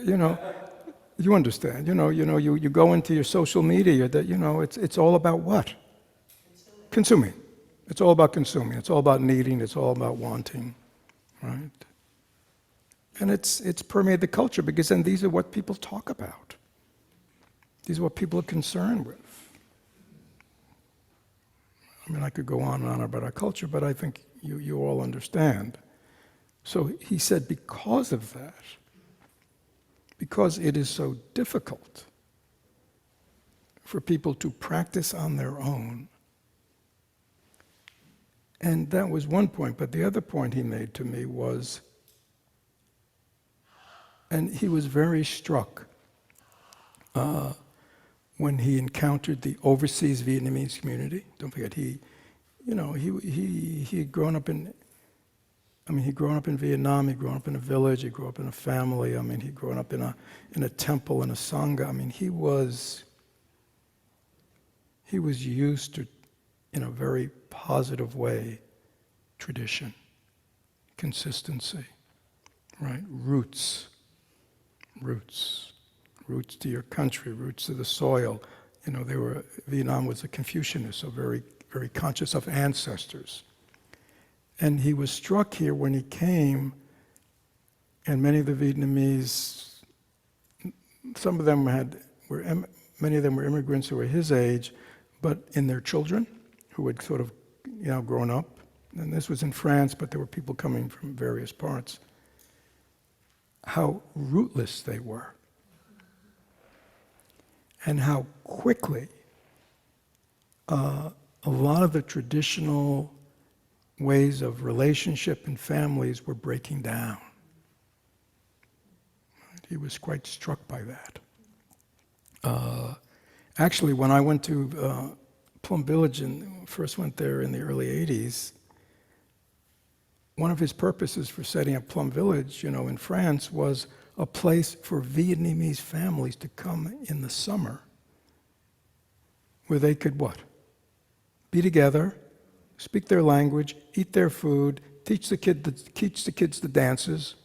You understand. You go into your social media that it's all about what? Consuming. It's all about consuming. It's all about needing. It's all about wanting, right? And it's permeated the culture because then these are what people talk about. These are what people are concerned with. I could go on and on about our culture, but I think you all understand. So he said because of that, because it is so difficult for people to practice on their own And that was one point, but the other point he made to me was, and he was very struck when he encountered the overseas Vietnamese community. Don't forget, he had grown up in, he'd grown up in Vietnam, he'd grown up in a village, he grew up in a family, he'd grown up in a temple, in a Sangha. He was used to, in a very positive way, tradition, consistency, right? Roots to your country, roots to the soil. Vietnam was a Confucianist, so very, very conscious of ancestors. And he was struck here when he came, and many of the Vietnamese, many of them were immigrants who were his age, but in their children, who had sort of, grown up. And this was in France, but there were people coming from various parts. How rootless they were. And how quickly a lot of the traditional ways of relationship and families were breaking down. He was quite struck by that. Actually, when I went to Plum Village and first went there in the early 80s, one of his purposes for setting up Plum Village, in France, was a place for Vietnamese families to come in the summer where they could what? Be together, speak their language, eat their food, teach the kids the dances.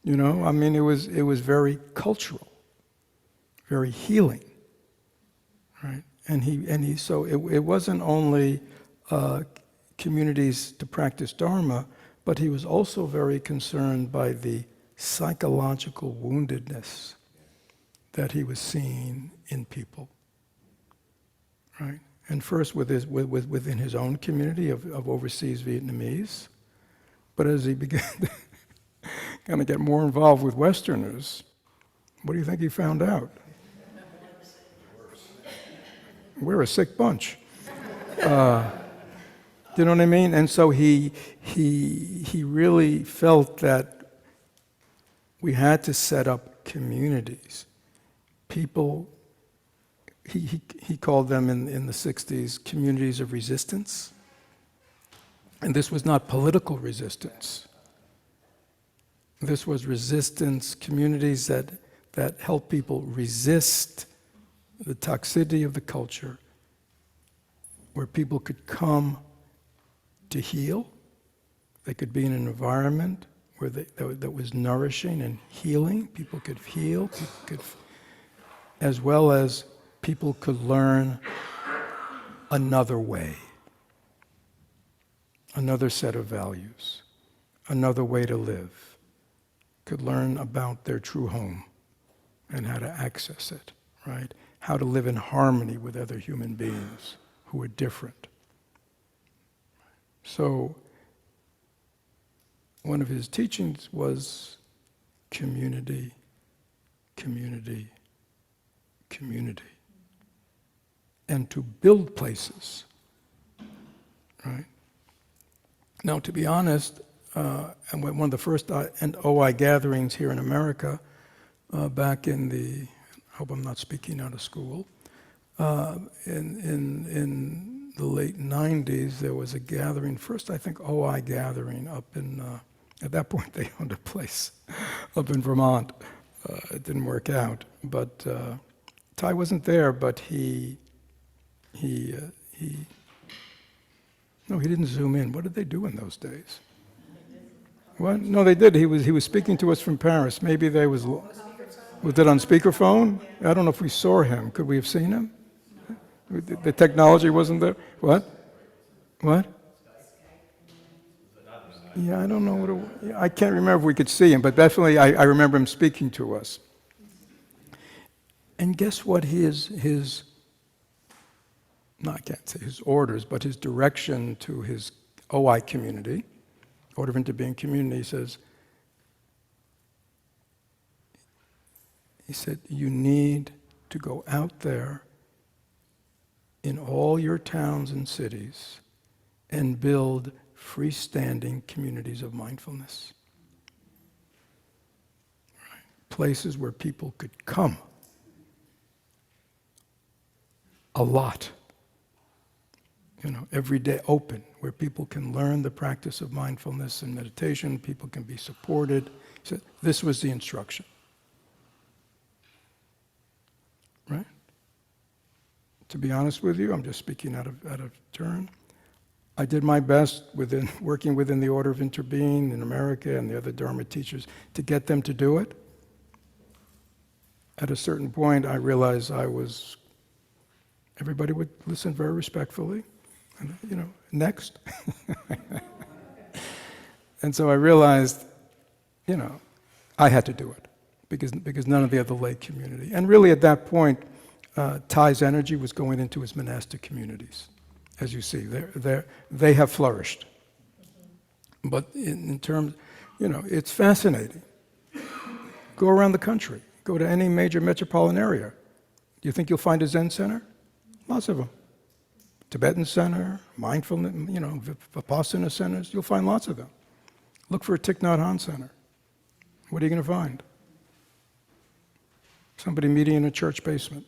It was very cultural, very healing, right? So it wasn't only communities to practice Dharma, but he was also very concerned by the psychological woundedness that he was seeing in people, right? And first within his own community of overseas Vietnamese, but as he began to kind of get more involved with Westerners, what do you think he found out? We're a sick bunch. Do you know what I mean? And so he really felt that we had to set up communities. People, he called them in the 60s communities of resistance. And this was not political resistance. This was resistance, communities that help people resist the toxicity of the culture, where people could come to heal. They could be in an environment where that was nourishing and healing. People could heal, as well as people could learn another way, another set of values, another way to live, could learn about their true home and how to access it, right? How to live in harmony with other human beings who are different. So, one of his teachings was community, community, community. And to build places, right? Now, to be honest, and one of the first OI gatherings here in America, back in the, I hope I'm not speaking out of school, in the late 90s, there was a gathering, first I think OI gathering up in, at that point they owned a place up in Vermont. It didn't work out, but Ty wasn't there, but no, he didn't zoom in. What did they do in those days? What? No, they did. He was speaking to us from Paris. Maybe they was it on speakerphone? I don't know if we saw him. Could we have seen him? The technology wasn't there. What? Yeah, I don't know what it was. I can't remember if we could see him, but definitely I remember him speaking to us. And guess what I can't say his orders, but his direction to his OI community, Order of Interbeing community, he said, you need to go out there in all your towns and cities and build freestanding communities of mindfulness. Right? Places where people could come a lot. Every day open, where people can learn the practice of mindfulness and meditation, people can be supported. So this was the instruction. Right? To be honest with you, I'm just speaking out of turn. I did my best working within the Order of Interbeing in America and the other Dharma teachers to get them to do it. At a certain point, I realized everybody would listen very respectfully. And, next. And so I realized, I had to do it because none of the other lay community. And really at that point, Thay's energy was going into his monastic communities. As you see, they have flourished. But in terms, it's fascinating. Go around the country. Go to any major metropolitan area. Do you think you'll find a Zen center? Lots of them. Tibetan center, mindfulness, Vipassana centers, you'll find lots of them. Look for a Thich Nhat Hanh center. What are you going to find? Somebody meeting in a church basement.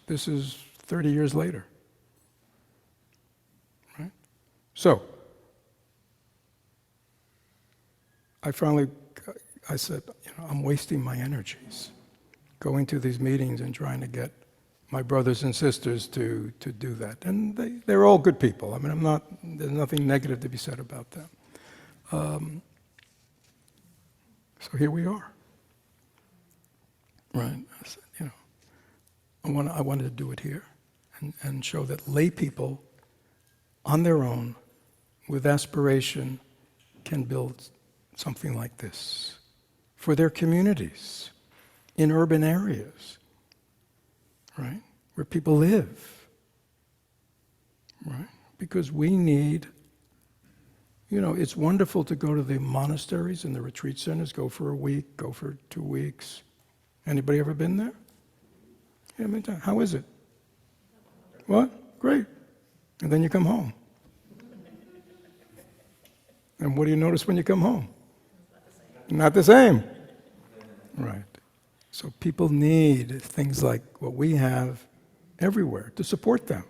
This is 30 years later. Right? So, I said, I'm wasting my energies going to these meetings and trying to get my brothers and sisters to do that. And they're all good people. I mean, there's nothing negative to be said about them. So here we are. Right? I said, I wanted to do it here and show that lay people on their own with aspiration can build something like this for their communities in urban areas. Right? Where people live. Right? Because we need, it's wonderful to go to the monasteries and the retreat centers, go for a week, go for 2 weeks. Anybody ever been there? Yeah, many times. How is it? What? Great. And then you come home. And what do you notice when you come home? Not the same. Right. So people need things like what we have everywhere to support them,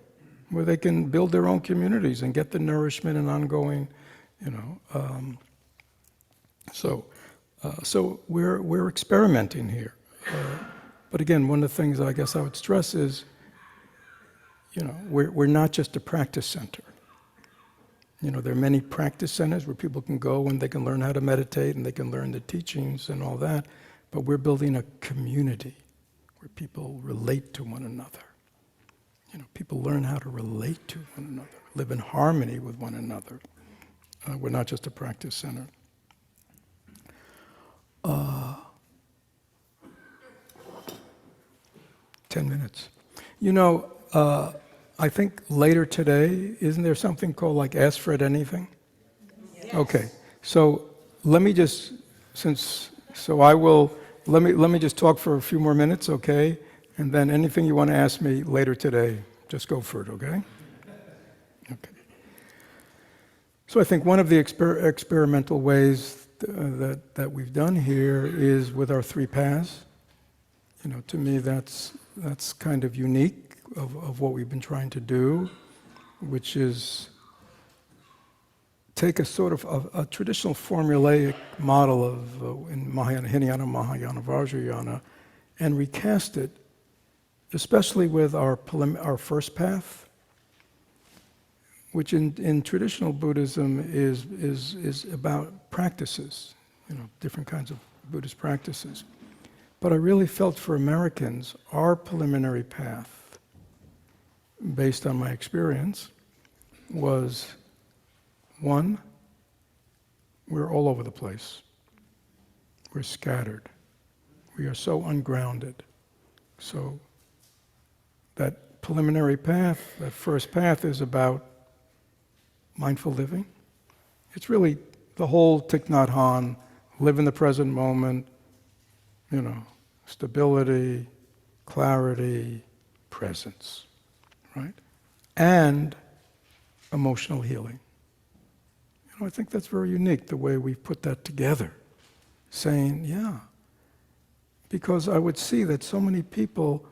where they can build their own communities and get the nourishment and ongoing, So we're experimenting here. But again, one of the things I guess I would stress is, we're not just a practice center. There are many practice centers where people can go and they can learn how to meditate and they can learn the teachings and all that. But we're building a community where people relate to one another. People learn how to relate to one another, live in harmony with one another. We're not just a practice center. 10 minutes. I think later today, isn't there something called like Ask Fred Anything? Yes. Okay, so let me just, let me just talk for a few more minutes, okay? And then anything you want to ask me later today, just go for it, okay? Okay. So I think one of the experimental ways that we've done here is with our 3 paths. To me that's kind of unique of what we've been trying to do, which is take a sort of a traditional formulaic model of in Mahayana, Hinayana, Mahayana, Vajrayana, and recast it, especially with our first path, which in traditional Buddhism is about practices, different kinds of Buddhist practices. But I really felt for Americans, our preliminary path, based on my experience, was 1, we're all over the place. We're scattered. We are so ungrounded. So that preliminary path, that first path, is about mindful living. It's really the whole Thich Nhat Hanh, live in the present moment, stability, clarity, presence, right? And emotional healing. I think that's very unique, the way we've put that together. Saying, yeah, because I would see that so many people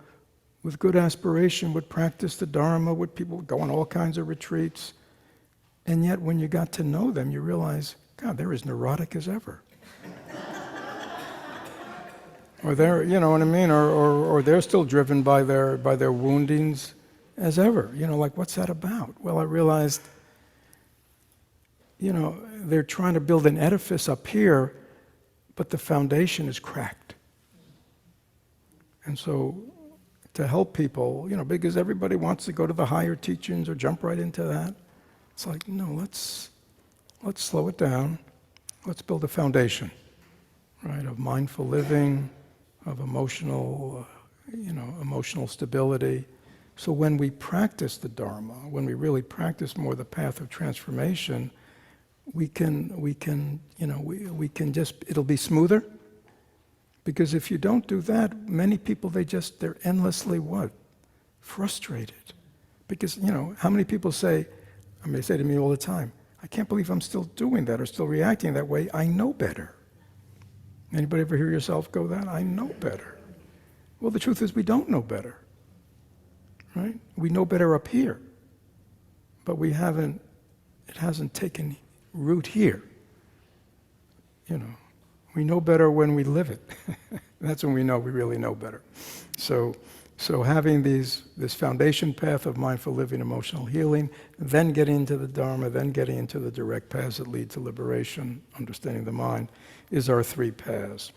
with good aspiration would practice the Dharma, would people go on all kinds of retreats, and yet when you got to know them, you realize, God, they're as neurotic as ever. Or they're, you know what I mean, or they're still driven by their woundings as ever. Like, what's that about? Well, I realized, they're trying to build an edifice up here, but the foundation is cracked. And so, to help people, because everybody wants to go to the higher teachings or jump right into that, it's like, no, let's slow it down. Let's build a foundation, right, of mindful living, of emotional stability. So when we practice the Dharma, when we really practice more the path of transformation, we can just, it'll be smoother. Because if you don't do that, many people, they're endlessly what? Frustrated. Because, how many people say to me all the time, I can't believe I'm still doing that or still reacting that way. I know better. Anybody ever hear yourself go that? I know better. Well, the truth is we don't know better, right? We know better up here, but it hasn't taken root here. We know better when we live it. That's when we know we really know better. So having this foundation path of mindful living, emotional healing, then getting into the Dharma, then getting into the direct paths that lead to liberation, understanding the mind, is our three paths.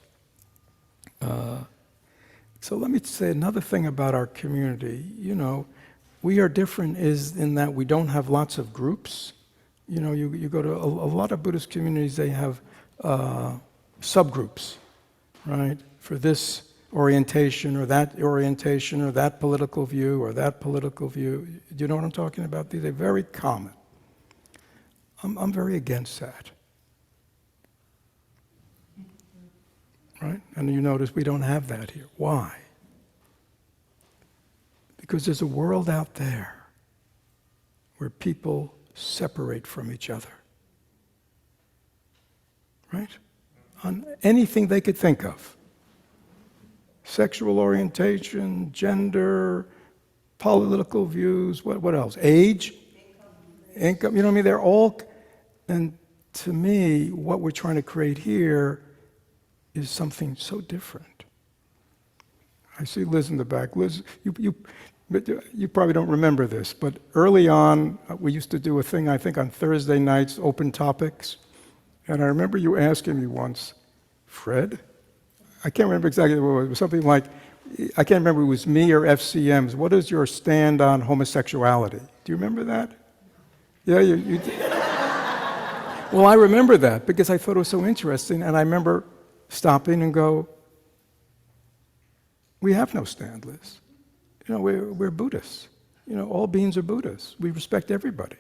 So let me say another thing about our community. We are different in that we don't have lots of groups. You go to a lot of Buddhist communities, they have subgroups, right? For this orientation or that political view or that political view. Do you know what I'm talking about? These are very common. I'm very against that. Right? And you notice we don't have that here. Why? Because there's a world out there where people separate from each other. Right? On anything they could think of. Sexual orientation, gender, political views, what else? Age? Income. You know what I mean? They're all, and to me, what we're trying to create here is something so different. I see Liz in the back. Liz, you probably don't remember this, but early on, we used to do a thing, I think, on Thursday nights, open topics. And I remember you asking me once, Fred? I can't remember exactly what it was. Something like, I can't remember if it was me or FCM's. What is your stand on homosexuality? Do you remember that? Yeah, you did. Well, I remember that because I thought it was so interesting, and I remember stopping and go, we have no stand, Liz. We're Buddhists. All beings are Buddhists. We respect everybody.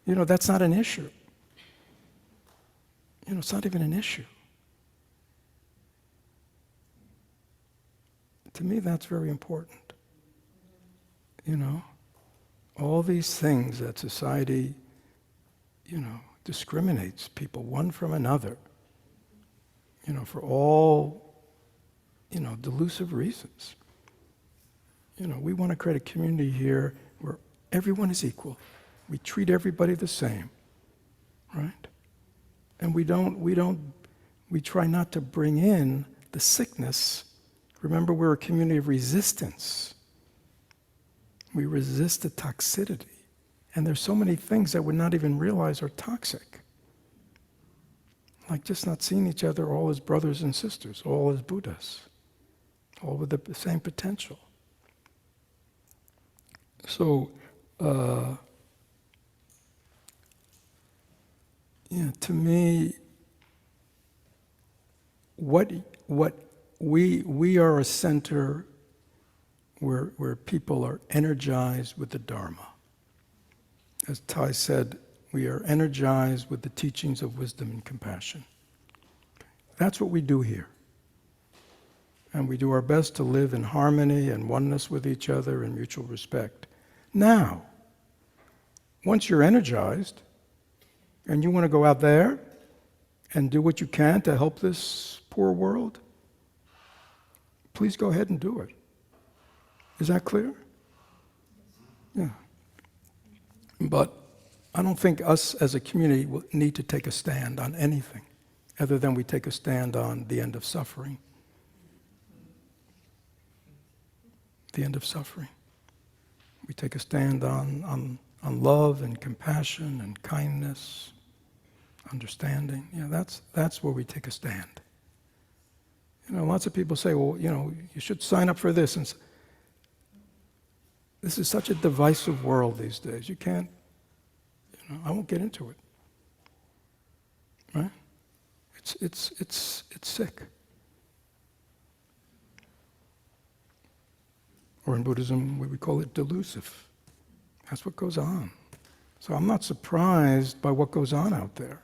That's not an issue. It's not even an issue. To me, that's very important. All these things that society, discriminates people one from another, for all, delusive reasons. We want to create a community here where everyone is equal. We treat everybody the same, right? And we try not to bring in the sickness. Remember, we're a community of resistance. We resist the toxicity. And there's so many things that we not even realize are toxic. Like just not seeing each other all as brothers and sisters, all as Buddhas, all with the same potential. So, to me, what we are a center where people are energized with the Dharma. As Tai said, we are energized with the teachings of wisdom and compassion. That's what we do here. And we do our best to live in harmony and oneness with each other and mutual respect. Now, once you're energized and you want to go out there and do what you can to help this poor world, please go ahead and do it. Is that clear? Yeah. But I don't think us as a community will need to take a stand on anything other than we take a stand on the end of suffering. The end of suffering. We take a stand on love and compassion and kindness, understanding. That's where we take a stand. Lots of people say, well, you should sign up for this. And this is such a divisive world these days. You can't, I won't get into it. Right? It's sick. Or in Buddhism, we call it delusive. That's what goes on. So I'm not surprised by what goes on out there.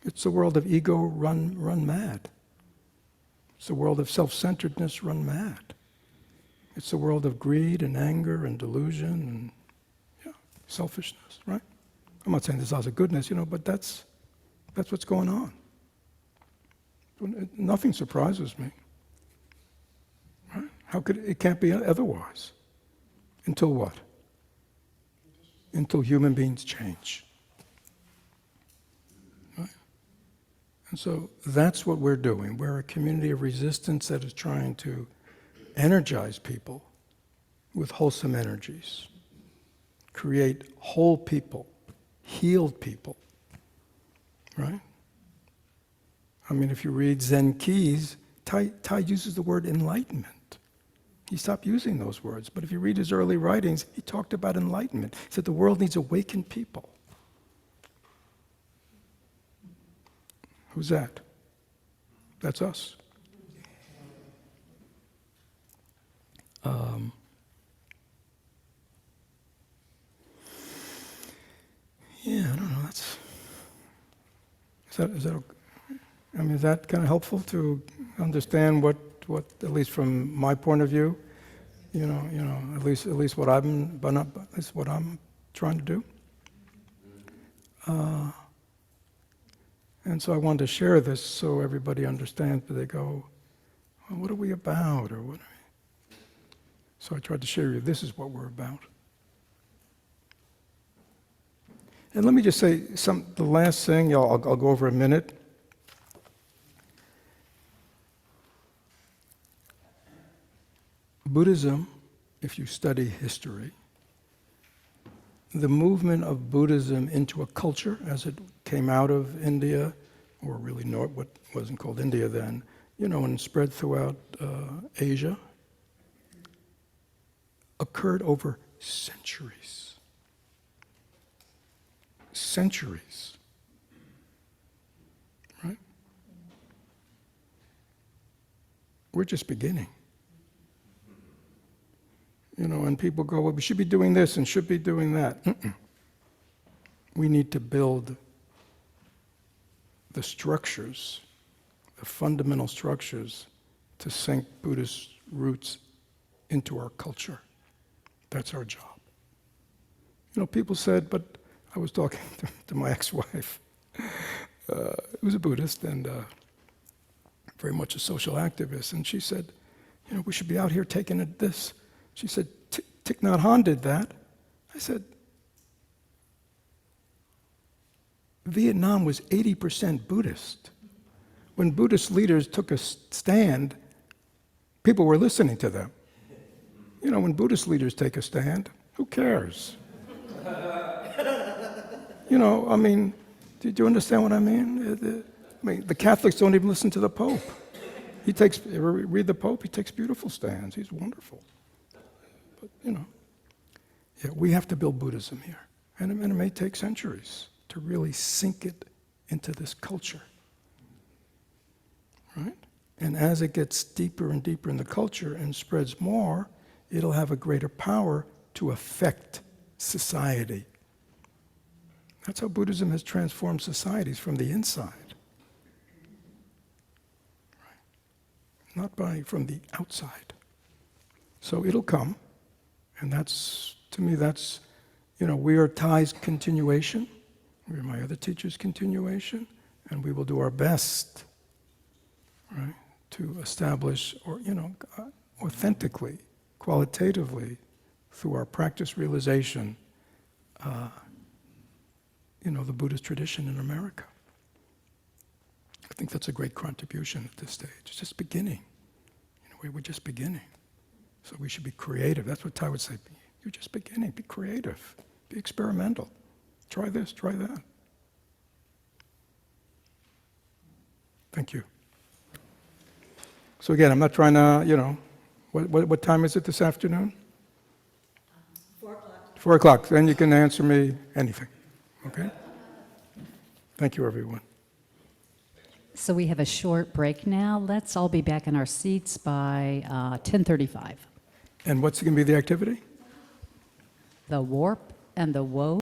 It's the world of ego run mad. It's the world of self-centeredness run mad. It's the world of greed and anger and delusion and selfishness, right? I'm not saying there's lots of goodness, but that's what's going on. Nothing surprises me. Right? It can't be otherwise. Until what? Until human beings change. Right? And so that's what we're doing. We're a community of resistance that is trying to energize people with wholesome energies, create whole people, healed people, right? I mean, if you read Zen Keys, Tai uses the word enlightenment. He stopped using those words, but if you read his early writings, he talked about enlightenment. He said the world needs awakened people. Who's that? That's us. I don't know. Is that? I mean, is that kind of helpful to understand what at least from my point of view, at least what I'm trying to do. And so I wanted to share this so everybody understands. But they go, well, what are we about, or what? So I tried to share with you, this is what we're about. And let me just say the last thing, I'll go over a minute. Buddhism, if you study history, the movement of Buddhism into a culture as it came out of India, or really what wasn't called India then, and spread throughout Asia, occurred over centuries. Centuries. Right? We're just beginning. And people go, well, we should be doing this and should be doing that. We need to build the structures, the fundamental structures, to sink Buddhist roots into our culture. That's our job. People said, but I was talking to my ex-wife, who's a Buddhist and very much a social activist, and she said, we should be out here taking this. She said, Thich Nhat Hanh did that. I said, Vietnam was 80% Buddhist. When Buddhist leaders took a stand, people were listening to them. When Buddhist leaders take a stand, who cares? Do you understand what I mean? The Catholics don't even listen to the Pope. Read the Pope, he takes beautiful stands. He's wonderful. But, we have to build Buddhism here. And it may take centuries to really sink it into this culture. Right? And as it gets deeper and deeper in the culture and spreads more, it'll have a greater power to affect society. That's how Buddhism has transformed societies from the inside. Right? Not from the outside. So it'll come. And to me, that's we are Thai's continuation, we're my other teacher's continuation, and we will do our best, right, to establish, or authentically, qualitatively, through our practice realization, the Buddhist tradition in America. I think that's a great contribution at this stage. It's just beginning. We're just beginning. So we should be creative. That's what Thai would say. You're just beginning. Be creative. Be experimental. Try this, try that. Thank you. So again, I'm not trying to, what time is it this afternoon? 4 o'clock. 4 o'clock. Then you can answer me anything. Okay? Thank you, everyone. So we have a short break now. Let's all be back in our seats by 10:35. And what's going to be the activity? The warp and the woe.